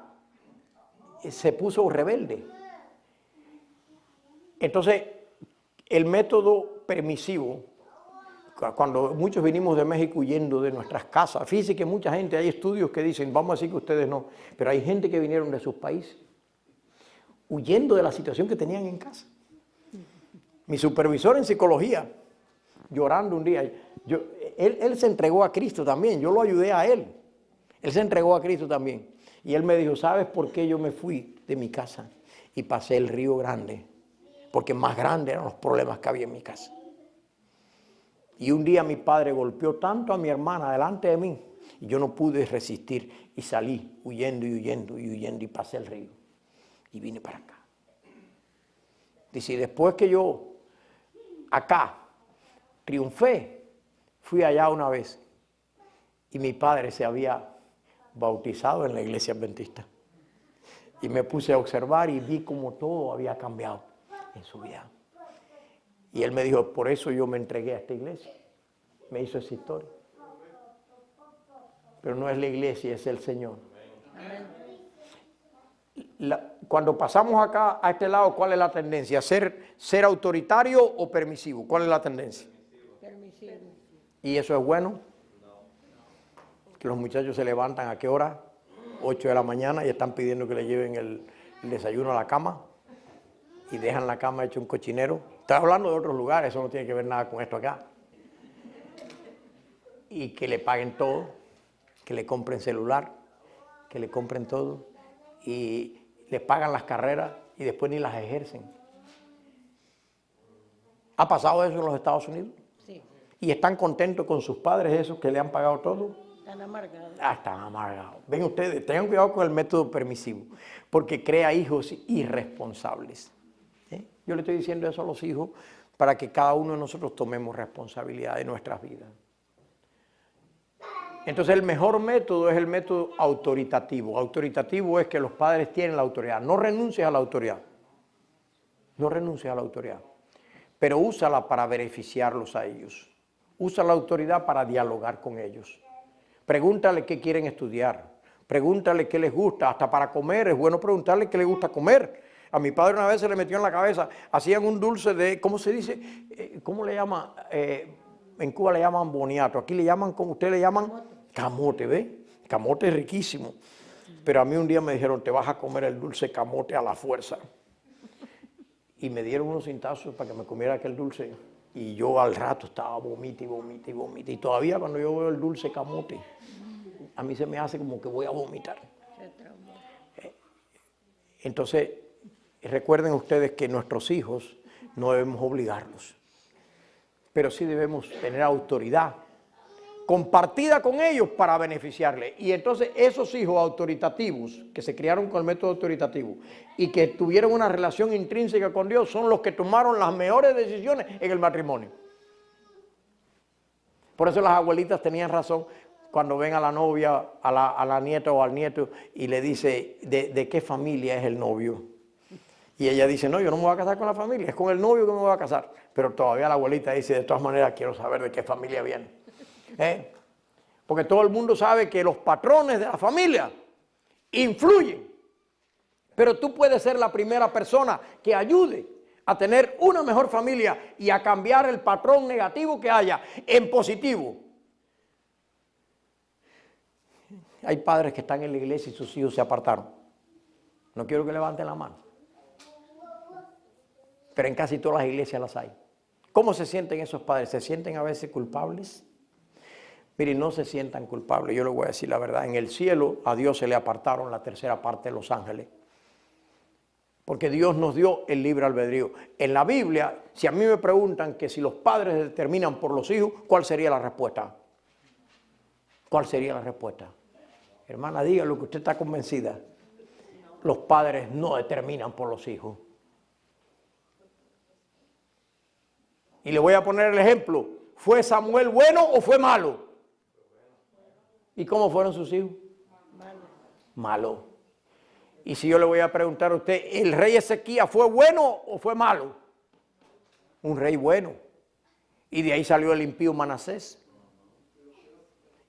se puso rebelde. Entonces, el método permisivo, cuando muchos vinimos de México huyendo de nuestras casas, fíjense que mucha gente, hay estudios que dicen, vamos a decir que ustedes no, pero hay gente que vinieron de sus países, huyendo de la situación que tenían en casa. Mi supervisor en psicología, llorando un día, él se entregó a Cristo también, yo lo ayudé a él se entregó a Cristo también. Y él me dijo, ¿sabes por qué yo me fui de mi casa y pasé el Río Grande? Porque más grandes eran los problemas que había en mi casa. Y un día mi padre golpeó tanto a mi hermana delante de mí y yo no pude resistir y salí huyendo y pasé el río y vine para acá. Dice, después que yo acá triunfé, fui allá una vez y mi padre se había bautizado en la iglesia adventista. Y me puse a observar y vi cómo todo había cambiado en su vida. Y él me dijo, por eso yo me entregué a esta iglesia. Me hizo esa historia. Pero no es la iglesia, es el Señor. Cuando pasamos acá a este lado, ¿cuál es la tendencia? ¿Ser autoritario o permisivo? ¿Cuál es la tendencia? Permisivo. ¿Y eso es bueno? Que los muchachos se levantan ¿a qué hora? 8 de la mañana y están pidiendo que le lleven el desayuno a la cama y dejan la cama hecha un cochinero. Estoy hablando de otros lugares, eso no tiene que ver nada con esto acá. Y que le paguen todo, que le compren celular, que le compren todo y le pagan las carreras y después ni las ejercen. ¿Ha pasado eso en los Estados Unidos? Sí. ¿Y están contentos con sus padres esos que le han pagado todo? Están amargados. Están amargados. Ven ustedes, tengan cuidado con el método permisivo, porque crea hijos irresponsables. Yo le estoy diciendo eso a los hijos para que cada uno de nosotros tomemos responsabilidad de nuestras vidas. Entonces el mejor método es el método autoritativo. Autoritativo es que los padres tienen la autoridad. No renuncies a la autoridad. No renuncies a la autoridad. Pero úsala para beneficiarlos a ellos. Usa la autoridad para dialogar con ellos. Pregúntale qué quieren estudiar. Pregúntale qué les gusta. Hasta para comer es bueno preguntarle qué les gusta comer. A mi padre una vez se le metió en la cabeza, hacían un dulce de, ¿cómo se dice? ¿Cómo le llama? En Cuba le llaman boniato. Aquí le llaman, como ustedes le llaman, camote, ¿ve? Camote es riquísimo. Pero a mí un día me dijeron, te vas a comer el dulce camote a la fuerza. Y me dieron unos cintazos para que me comiera aquel dulce. Y yo al rato estaba vomita y vomita y vomita. Y todavía cuando yo veo el dulce camote, a mí se me hace como que voy a vomitar. Entonces, recuerden ustedes que nuestros hijos no debemos obligarlos. Pero sí debemos tener autoridad compartida con ellos para beneficiarles. Y entonces esos hijos autoritativos, que se criaron con el método autoritativo y que tuvieron una relación intrínseca con Dios, son los que tomaron las mejores decisiones en el matrimonio. Por eso las abuelitas tenían razón cuando ven a la novia, a la nieta o al nieto y le dice, ¿de qué familia es el novio? Y ella dice, no, yo no me voy a casar con la familia, es con el novio que me voy a casar. Pero todavía la abuelita dice, de todas maneras quiero saber de qué familia viene. Porque todo el mundo sabe que los patrones de la familia influyen. Pero tú puedes ser la primera persona que ayude a tener una mejor familia y a cambiar el patrón negativo que haya en positivo. Hay padres que están en la iglesia y sus hijos se apartaron. No quiero que levanten la mano. Pero en casi todas las iglesias las hay. ¿Cómo se sienten esos padres? ¿Se sienten a veces culpables? Miren, no se sientan culpables, yo les voy a decir la verdad. En el cielo a Dios se le apartaron la tercera parte de los ángeles. Porque Dios nos dio el libre albedrío. En la Biblia, si a mí me preguntan que si los padres determinan por los hijos, ¿cuál sería la respuesta? ¿Cuál sería la respuesta? Hermana, diga lo que usted está convencida. Los padres no determinan por los hijos. Y le voy a poner el ejemplo. ¿Fue Samuel bueno o fue malo? ¿Y cómo fueron sus hijos? Malo. Y si yo le voy a preguntar a usted, ¿el rey Ezequías fue bueno o fue malo? Un rey bueno. Y de ahí salió el impío Manasés.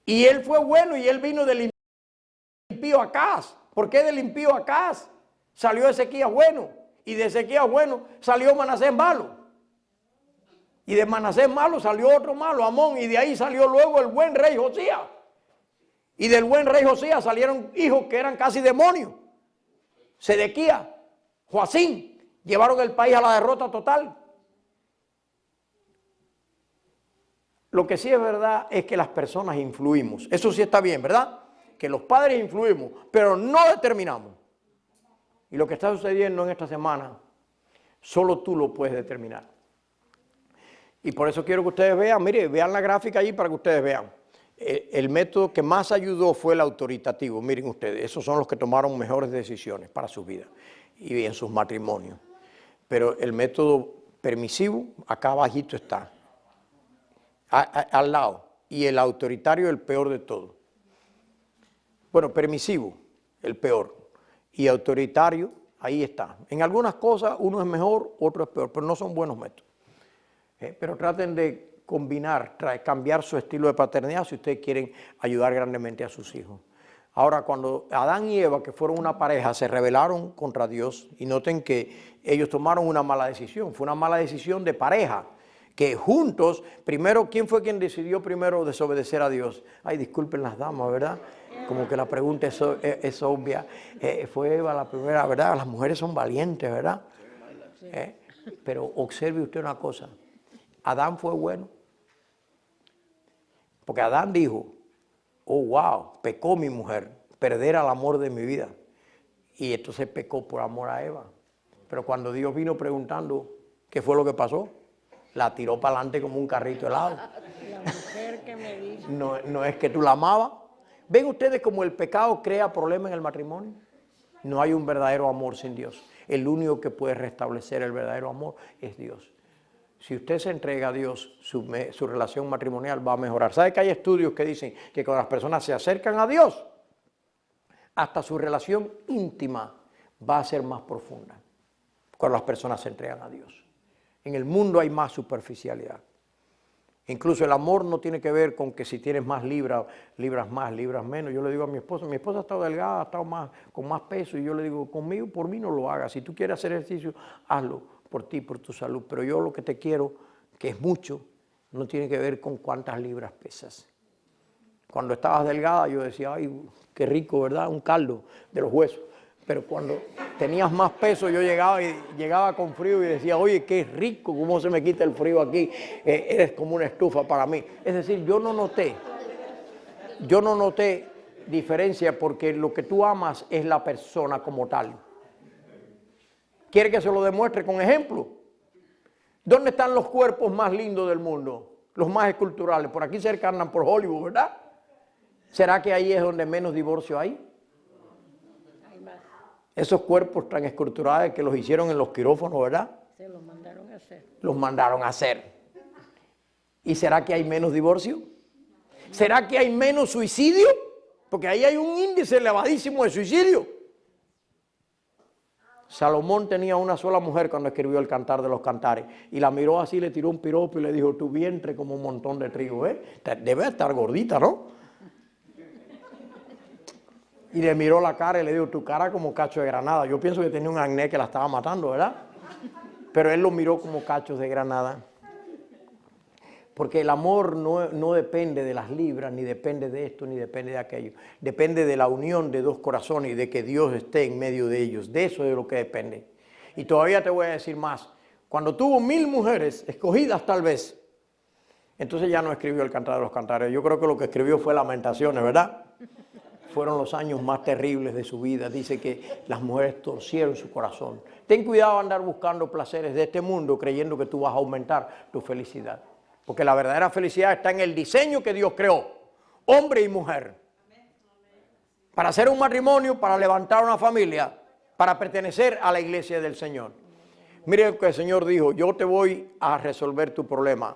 Y él fue bueno y él vino del impío Acaz. ¿Por qué del impío Acaz salió Ezequías bueno? Y de Ezequías bueno salió Manasés malo. Y de Manasés malo salió otro malo, Amón. Y de ahí salió luego el buen rey Josías. Y del buen rey Josías salieron hijos que eran casi demonios. Sedequías, Joacín, llevaron el país a la derrota total. Lo que sí es verdad es que las personas influimos. Eso sí está bien, ¿verdad? Que los padres influimos, pero no determinamos. Y lo que está sucediendo en esta semana, solo tú lo puedes determinar. Y por eso quiero que ustedes vean, mire, vean la gráfica allí para que ustedes vean. El método que más ayudó fue el autoritativo. Miren ustedes, esos son los que tomaron mejores decisiones para sus vidas y en sus matrimonios. Pero el método permisivo, acá abajito está, al lado. Y el autoritario, el peor de todos. Bueno, permisivo, el peor. Y autoritario, ahí está. En algunas cosas uno es mejor, otro es peor, pero no son buenos métodos. Pero traten de combinar, cambiar su estilo de paternidad si ustedes quieren ayudar grandemente a sus hijos. Ahora, cuando Adán y Eva, que fueron una pareja, se rebelaron contra Dios, y noten que ellos tomaron una mala decisión, fue una mala decisión de pareja, que juntos, primero, ¿quién fue quien decidió primero desobedecer a Dios? Ay, disculpen las damas, ¿verdad? Como que la pregunta es obvia. Fue Eva la primera, ¿verdad? Las mujeres son valientes, ¿verdad? Pero observe usted una cosa. Adán fue bueno. Porque Adán dijo, oh wow, pecó mi mujer, perder al amor de mi vida. Y entonces pecó por amor a Eva. Pero cuando Dios vino preguntando qué fue lo que pasó, la tiró para adelante como un carrito helado. La mujer que me dice. No es que tú la amabas. ¿Ven ustedes cómo el pecado crea problemas en el matrimonio? No hay un verdadero amor sin Dios. El único que puede restablecer el verdadero amor es Dios. Si usted se entrega a Dios, su relación matrimonial va a mejorar. ¿Sabe que hay estudios que dicen que cuando las personas se acercan a Dios, hasta su relación íntima va a ser más profunda cuando las personas se entregan a Dios? En el mundo hay más superficialidad. Incluso el amor no tiene que ver con que si tienes más libras más, libras menos. Yo le digo a mi esposa ha estado delgada, ha estado con más peso, y yo le digo, por mí no lo hagas. Si tú quieres hacer ejercicio, hazlo por ti, por tu salud. Pero yo lo que te quiero, que es mucho, no tiene que ver con cuántas libras pesas. Cuando estabas delgada yo decía, ay, qué rico, ¿verdad? Un caldo de los huesos. Pero cuando tenías más peso yo llegaba con frío y decía, oye, qué rico, cómo se me quita el frío aquí, eres como una estufa para mí. Es decir, yo no noté diferencia, porque lo que tú amas es la persona como tal. ¿Quiere que se lo demuestre con ejemplo? ¿Dónde están los cuerpos más lindos del mundo? Los más esculturales. Por aquí cerca andan por Hollywood, ¿verdad? ¿Será que ahí es donde menos divorcio hay? Hay más. Esos cuerpos tan esculturales que los hicieron en los quirófanos, ¿verdad? Se los mandaron a hacer. Los mandaron a hacer. ¿Y será que hay menos divorcio? ¿Será que hay menos suicidio? Porque ahí hay un índice elevadísimo de suicidio. Salomón tenía una sola mujer cuando escribió el Cantar de los Cantares, y la miró así, le tiró un piropo y le dijo, tu vientre como un montón de trigo, ¿eh? Debe estar gordita, ¿no? Y le miró la cara y le dijo, tu cara como cacho de granada. Yo pienso que tenía un acné que la estaba matando, ¿verdad? Pero él lo miró como cachos de granada. Porque el amor no depende de las libras, ni depende de esto, ni depende de aquello. Depende de la unión de dos corazones y de que Dios esté en medio de ellos. De eso es de lo que depende. Y todavía te voy a decir más. Cuando tuvo 1000 mujeres, escogidas tal vez, entonces ya no escribió el Cantar de los Cantares. Yo creo que lo que escribió fue Lamentaciones, ¿verdad? Fueron los años más terribles de su vida. Dice que las mujeres torcieron su corazón. Ten cuidado de andar buscando placeres de este mundo creyendo que tú vas a aumentar tu felicidad. Porque la verdadera felicidad está en el diseño que Dios creó, hombre y mujer. Para hacer un matrimonio, para levantar una familia, para pertenecer a la iglesia del Señor. Mire lo que el Señor dijo, yo te voy a resolver tu problema.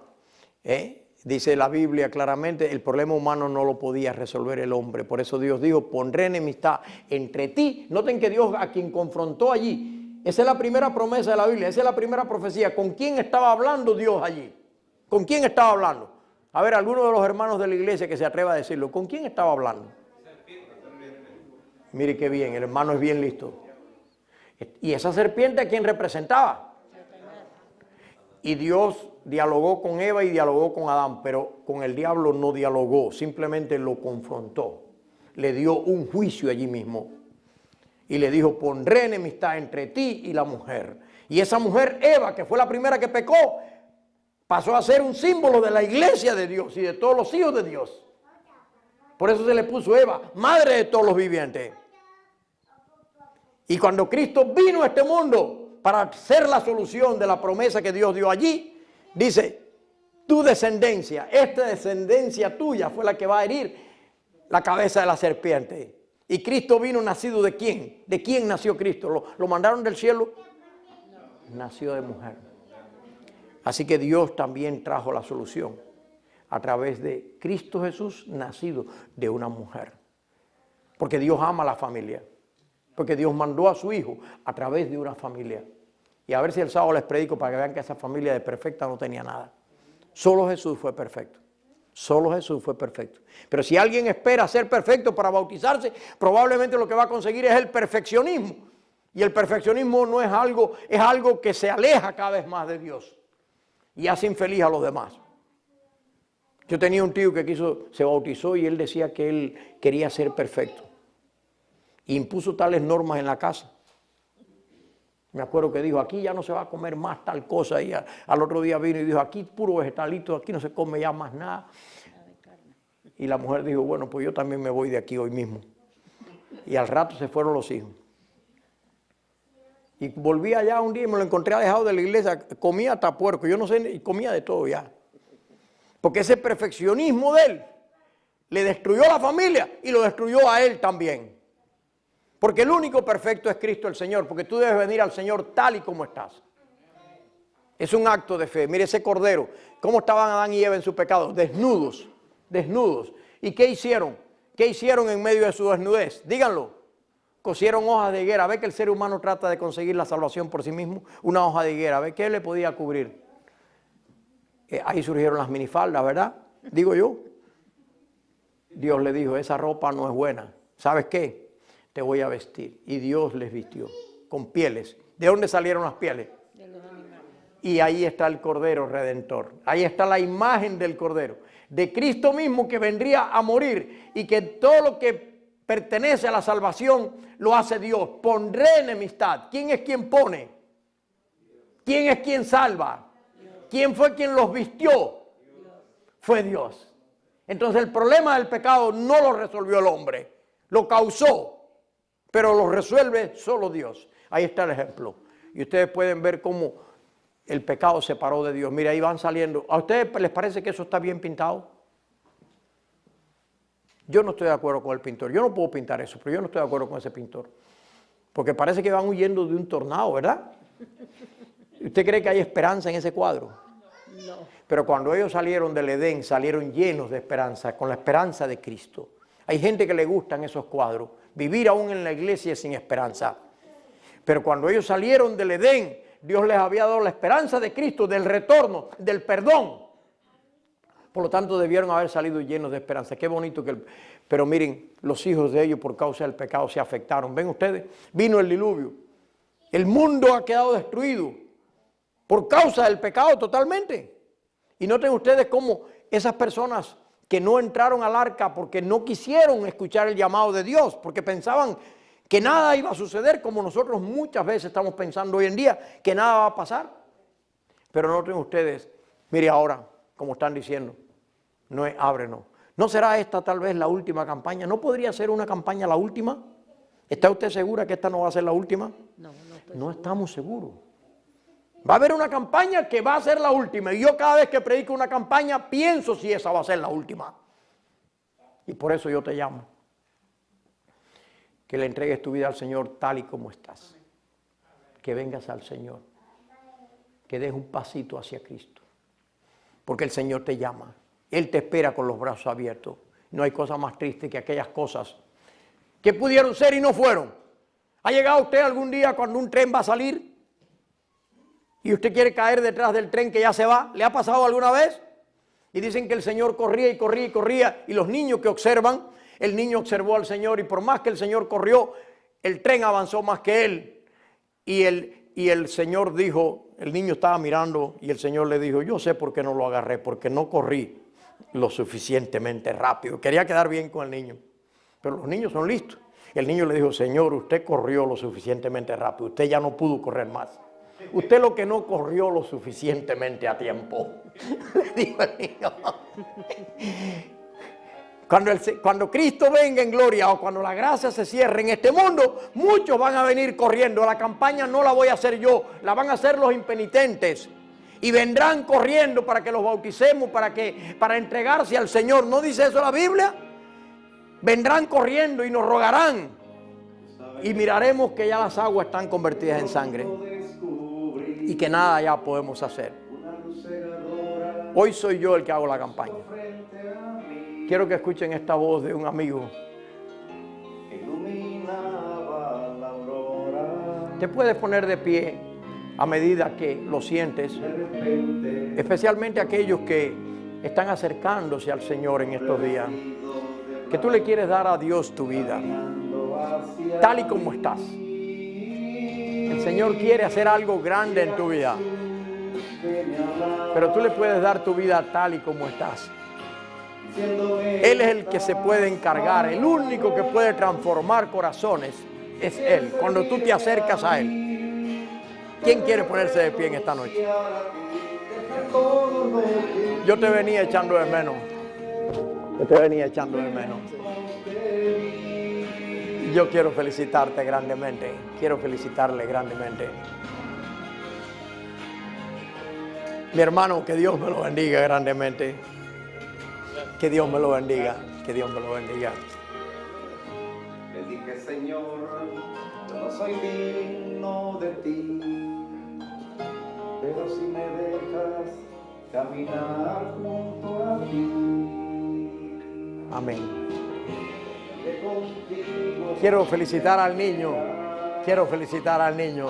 Dice la Biblia claramente, el problema humano no lo podía resolver el hombre. Por eso Dios dijo, pondré enemistad entre ti. Noten que Dios a quien confrontó allí, esa es la primera promesa de la Biblia, esa es la primera profecía. ¿Con quién estaba hablando Dios allí? ¿Con quién estaba hablando? A ver, alguno de los hermanos de la iglesia que se atreva a decirlo. ¿Con quién estaba hablando? Mire qué bien, el hermano es bien listo. ¿Y esa serpiente a quién representaba? Y Dios dialogó con Eva y dialogó con Adán, pero con el diablo no dialogó, simplemente lo confrontó. Le dio un juicio allí mismo. Y le dijo, pondré enemistad entre ti y la mujer. Y esa mujer, Eva, que fue la primera que pecó, pasó a ser un símbolo de la iglesia de Dios y de todos los hijos de Dios. Por eso se le puso Eva, madre de todos los vivientes. Y cuando Cristo vino a este mundo para ser la solución de la promesa que Dios dio allí, dice, tu descendencia, esta descendencia tuya fue la que va a herir la cabeza de la serpiente. ¿Y Cristo vino nacido de quién? ¿De quién nació Cristo? ¿Lo mandaron del cielo? Nació de mujer. Así que Dios también trajo la solución a través de Cristo Jesús, nacido de una mujer. Porque Dios ama a la familia. Porque Dios mandó a su Hijo a través de una familia. Y a ver si el sábado les predico para que vean que esa familia de perfecta no tenía nada. Solo Jesús fue perfecto. Solo Jesús fue perfecto. Pero si alguien espera ser perfecto para bautizarse, probablemente lo que va a conseguir es el perfeccionismo. Y el perfeccionismo no es algo que se aleja cada vez más de Dios. Y hace infeliz a los demás. Yo tenía un tío que se bautizó y él decía que él quería ser perfecto. E impuso tales normas en la casa. Me acuerdo que dijo, aquí ya no se va a comer más tal cosa. Y al otro día vino y dijo, aquí puro vegetalito, aquí no se come ya más nada. Y la mujer dijo, bueno, pues yo también me voy de aquí hoy mismo. Y al rato se fueron los hijos. Y volví allá un día y me lo encontré alejado de la iglesia, comía hasta puerco, yo no sé, y comía de todo ya. Porque ese perfeccionismo de él le destruyó la familia y lo destruyó a él también. Porque el único perfecto es Cristo el Señor, porque tú debes venir al Señor tal y como estás. Es un acto de fe. Mire ese cordero, cómo estaban Adán y Eva en su pecado, desnudos, desnudos. ¿Y qué hicieron? ¿Qué hicieron en medio de su desnudez? Díganlo. Cosieron hojas de higuera. ¿Ve que el ser humano trata de conseguir la salvación por sí mismo? Una hoja de higuera. ¿Ve qué le podía cubrir? Ahí surgieron las minifaldas, ¿verdad? Digo yo. Dios le dijo, esa ropa no es buena. ¿Sabes qué? Te voy a vestir. Y Dios les vistió con pieles. ¿De dónde salieron las pieles? De los animales. Y ahí está el Cordero Redentor. Ahí está la imagen del Cordero. De Cristo mismo que vendría a morir y que todo lo que pertenece a la salvación lo hace Dios. Pondré enemistad. ¿Quién es quien pone? ¿Quién es quien salva? ¿Quién fue quien los vistió? Fue Dios. Entonces el problema del pecado no lo resolvió el hombre. Lo causó. Pero lo resuelve solo Dios. Ahí está el ejemplo. Y ustedes pueden ver cómo el pecado se separó de Dios. Mira, ahí van saliendo. ¿A ustedes les parece que eso está bien pintado? Yo no estoy de acuerdo con el pintor. Yo no puedo pintar eso, pero yo no estoy de acuerdo con ese pintor. Porque parece que van huyendo de un tornado, ¿verdad? ¿Usted cree que hay esperanza en ese cuadro? No. Pero cuando ellos salieron del Edén, salieron llenos de esperanza, con la esperanza de Cristo. Hay gente que le gustan esos cuadros. Vivir aún en la iglesia sin esperanza. Pero cuando ellos salieron del Edén, Dios les había dado la esperanza de Cristo, del retorno, del perdón. Por lo tanto, debieron haber salido llenos de esperanza. Qué bonito que... Pero miren, los hijos de ellos por causa del pecado se afectaron. ¿Ven ustedes? Vino el diluvio. El mundo ha quedado destruido por causa del pecado totalmente. Y noten ustedes cómo esas personas que no entraron al arca porque no quisieron escuchar el llamado de Dios, porque pensaban que nada iba a suceder, como nosotros muchas veces estamos pensando hoy en día, que nada va a pasar. Pero noten ustedes, mire ahora, como están diciendo, no es ábrenos. ¿No será esta tal vez la última campaña? ¿No podría ser una campaña la última? ¿Está usted segura que esta no va a ser la última? No estamos seguros. Va a haber una campaña que va a ser la última. Y yo cada vez que predico una campaña pienso si esa va a ser la última. Y por eso yo te llamo. Que le entregues tu vida al Señor tal y como estás. Que vengas al Señor. Que des un pasito hacia Cristo. Porque el Señor te llama. Él te espera con los brazos abiertos. No hay cosa más triste que aquellas cosas que pudieron ser y no fueron. ¿Ha llegado usted algún día cuando un tren va a salir y usted quiere caer detrás del tren que ya se va? ¿Le ha pasado alguna vez? Y dicen que el Señor corría y corría y corría, y los niños que observan, el niño observó al Señor, y por más que el Señor corrió, el tren avanzó más que él. Y el Señor dijo, el niño estaba mirando y el Señor le dijo, yo sé por qué no lo agarré, porque no corrí lo suficientemente rápido. Quería quedar bien con el niño, pero los niños son listos. El niño le dijo, Señor, usted corrió lo suficientemente rápido, usted ya no pudo correr más. Usted lo que no corrió lo suficientemente a tiempo. Le dijo el niño. Cuando Cristo venga en gloria o cuando la gracia se cierre en este mundo, muchos van a venir corriendo. La campaña no la voy a hacer yo, la van a hacer los impenitentes. Y vendrán corriendo para que los bauticemos, para entregarse al Señor. ¿No dice eso la Biblia? Vendrán corriendo y nos rogarán. Y miraremos que ya las aguas están convertidas en sangre. Y que nada ya podemos hacer. Hoy soy yo el que hago la campaña. Quiero que escuchen esta voz de un amigo. Te puedes poner de pie a medida que lo sientes, especialmente aquellos que están acercándose al Señor en estos días, que tú le quieres dar a Dios tu vida, tal y como estás. El Señor quiere hacer algo grande en tu vida, pero tú le puedes dar tu vida tal y como estás. Él es el que se puede encargar, el único que puede transformar corazones es Él, cuando tú te acercas a Él. ¿Quién quiere ponerse de pie en esta noche? Yo te venía echando de menos. Yo te venía echando de menos. Yo quiero felicitarte grandemente. Quiero felicitarle grandemente. Mi hermano, que Dios me lo bendiga grandemente. Que Dios me lo bendiga. Que Dios me lo bendiga. Le dije, Señor, yo no soy digno de ti, pero si me dejas caminar junto a ti. Amén. Quiero felicitar al niño. Quiero felicitar al niño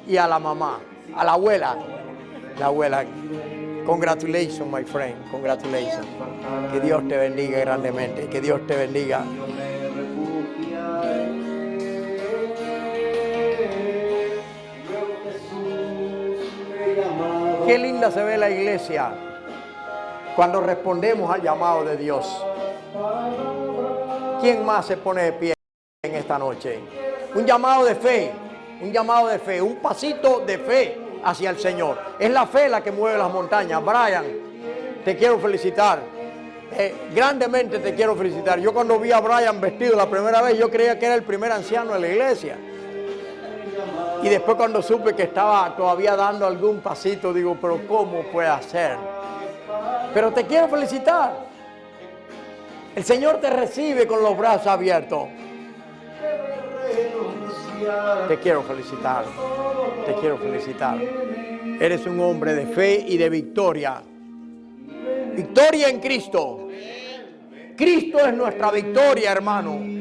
y a la mamá, a la abuela. La abuela. Congratulations, my friend. Congratulations. Que Dios te bendiga grandemente. Que Dios te bendiga. Qué linda se ve la iglesia cuando respondemos al llamado de Dios. ¿Quién más se pone de pie en esta noche? Un llamado de fe, un llamado de fe, un pasito de fe hacia el Señor. Es la fe la que mueve las montañas. Brian, te quiero felicitar. Grandemente te quiero felicitar. Yo cuando vi a Brian vestido la primera vez, yo creía que era el primer anciano de la iglesia. Y después cuando supe que estaba todavía dando algún pasito, digo, pero ¿cómo puede hacer? Pero te quiero felicitar. El Señor te recibe con los brazos abiertos. Te quiero felicitar. Te quiero felicitar. Eres un hombre de fe y de victoria. Victoria en Cristo. Cristo es nuestra victoria, hermano.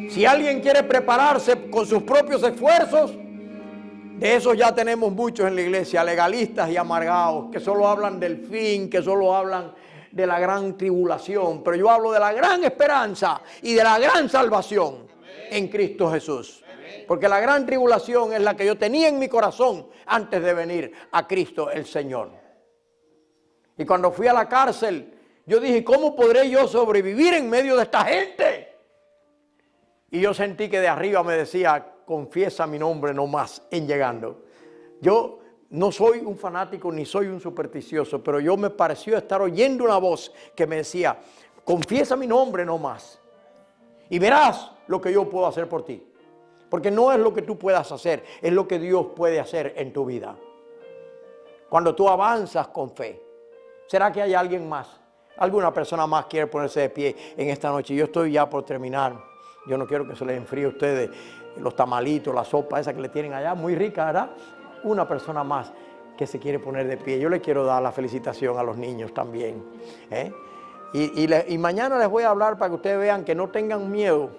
Si alguien quiere prepararse con sus propios esfuerzos, de esos ya tenemos muchos en la iglesia, legalistas y amargados, que solo hablan del fin, que solo hablan de la gran tribulación. Pero yo hablo de la gran esperanza y de la gran salvación en Cristo Jesús. Porque la gran tribulación es la que yo tenía en mi corazón antes de venir a Cristo el Señor. Y cuando fui a la cárcel, yo dije, ¿cómo podré yo sobrevivir en medio de esta gente? Y yo sentí que de arriba me decía, confiesa mi nombre no más en llegando. Yo no soy un fanático ni soy un supersticioso, pero yo me pareció estar oyendo una voz que me decía, confiesa mi nombre no más. Y verás lo que yo puedo hacer por ti. Porque no es lo que tú puedas hacer, es lo que Dios puede hacer en tu vida. Cuando tú avanzas con fe. ¿Será que hay alguien más? ¿Alguna persona más quiere ponerse de pie en esta noche? Yo estoy ya por terminar. Yo no quiero que se les enfríe a ustedes los tamalitos, la sopa esa que le tienen allá, muy rica, ¿verdad? Una persona más que se quiere poner de pie. Yo le quiero dar la felicitación a los niños también. Y mañana les voy a hablar para que ustedes vean que no tengan miedo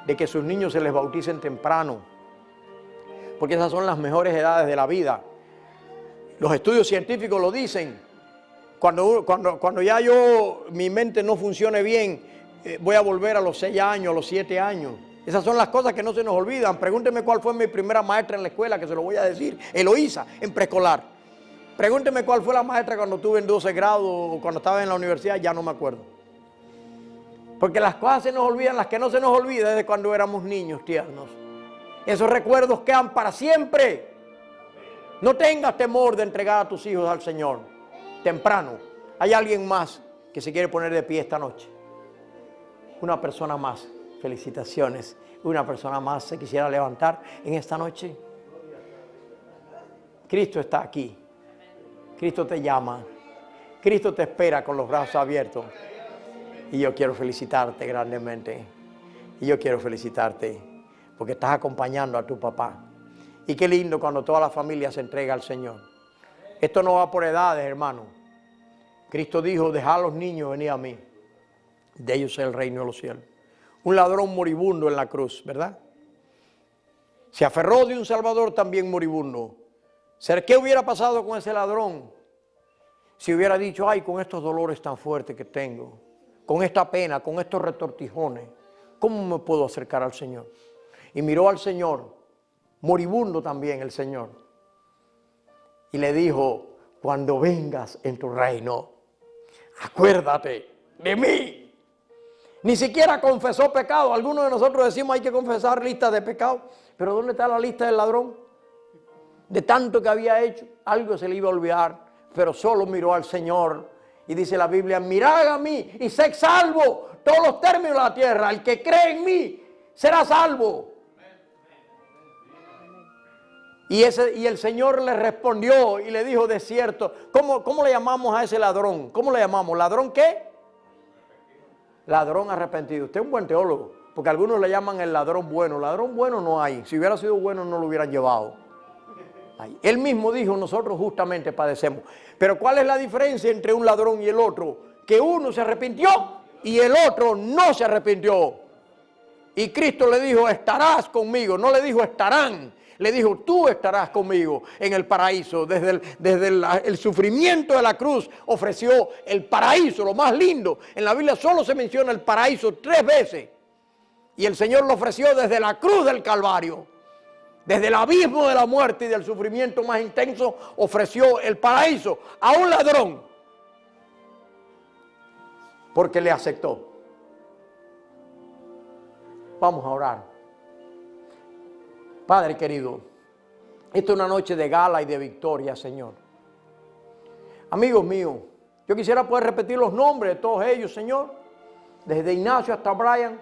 de que sus niños se les bauticen temprano. Porque esas son las mejores edades de la vida. Los estudios científicos lo dicen. Cuando ya mi mente no funcione bien, voy a volver a los 6 años, a los 7 años. Esas son las cosas que no se nos olvidan. Pregúnteme cuál fue mi primera maestra en la escuela, que se lo voy a decir. Eloísa, en preescolar. Pregúnteme cuál fue la maestra cuando estuve en 12 grados o cuando estaba en la universidad, ya no me acuerdo. Porque las cosas se nos olvidan, las que no se nos olvidan es de cuando éramos niños tiernos. Esos recuerdos quedan para siempre. No tengas temor de entregar a tus hijos al Señor temprano. ¿Hay alguien más que se quiere poner de pie esta noche? Una persona más. Felicitaciones. Una persona más se quisiera levantar en esta noche. Cristo está aquí. Cristo te llama. Cristo te espera con los brazos abiertos. Y yo quiero felicitarte grandemente. Y yo quiero felicitarte porque estás acompañando a tu papá. Y qué lindo cuando toda la familia se entrega al Señor. Esto no va por edades, hermano. Cristo dijo, dejad a los niños venir a mí. De ellos es el reino de los cielos. Un ladrón moribundo en la cruz, ¿verdad? Se aferró de un Salvador también moribundo. ¿Qué hubiera pasado con ese ladrón? Si hubiera dicho, ay, con estos dolores tan fuertes que tengo, con esta pena, con estos retortijones, ¿cómo me puedo acercar al Señor? Y miró al Señor, moribundo también el Señor, y le dijo, cuando vengas en tu reino, acuérdate de mí. Ni siquiera confesó pecado. Algunos de nosotros decimos hay que confesar listas de pecados. Pero ¿dónde está la lista del ladrón? de tanto que había hecho, algo se le iba a olvidar, pero solo miró al Señor. Y dice la Biblia, mirad a mí y sed salvo todos los términos de la tierra. El que cree en mí será salvo. Y el Señor le respondió y le dijo, de cierto, ¿cómo le llamamos a ese ladrón? ¿Cómo le llamamos? ¿Ladrón qué? Ladrón arrepentido. Usted es un buen teólogo, porque algunos le llaman el ladrón bueno. Ladrón bueno no hay. Si hubiera sido bueno no lo hubieran llevado. Él mismo dijo, nosotros justamente padecemos. Pero ¿cuál es la diferencia entre un ladrón y el otro? Que uno se arrepintió y el otro no se arrepintió. Y Cristo le dijo, estarás conmigo. No le dijo, estarán. Le dijo, tú estarás conmigo en el paraíso. Desde el sufrimiento de la cruz ofreció el paraíso, lo más lindo. En la Biblia solo se menciona el paraíso 3 veces. Y el Señor lo ofreció desde la cruz del Calvario. Desde el abismo de la muerte y del sufrimiento más intenso, ofreció el paraíso a un ladrón. Porque le aceptó. Vamos a orar. Padre querido, esta es una noche de gala y de victoria, Señor. Amigos míos, yo quisiera poder repetir los nombres de todos ellos, Señor. Desde Ignacio hasta Brian.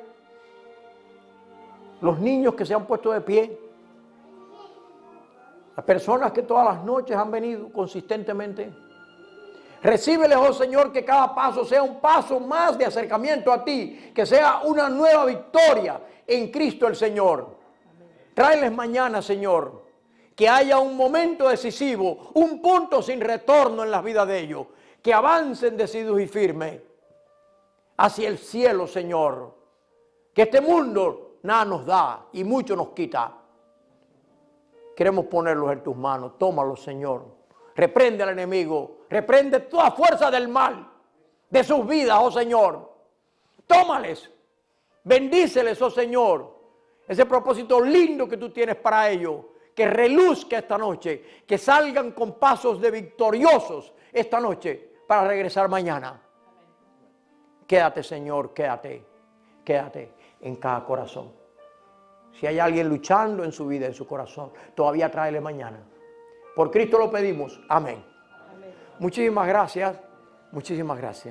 Los niños que se han puesto de pie. Las personas que todas las noches han venido consistentemente. Recíbeles, oh Señor, que cada paso sea un paso más de acercamiento a ti. Que sea una nueva victoria en Cristo el Señor. Tráeles mañana, Señor, que haya un momento decisivo, un punto sin retorno en las vidas de ellos, que avancen decididos y firmes hacia el cielo, Señor, que este mundo nada nos da y mucho nos quita. Queremos ponerlos en tus manos, tómalos, Señor, reprende al enemigo, reprende toda fuerza del mal de sus vidas, oh Señor, tómales, bendíceles, oh Señor, ese propósito lindo que tú tienes para ellos, que reluzca esta noche, que salgan con pasos de victoriosos esta noche para regresar mañana. Quédate, Señor, quédate en cada corazón. Si hay alguien luchando en su vida, en su corazón, todavía tráele mañana. Por Cristo lo pedimos. Amén. Muchísimas gracias. Muchísimas gracias.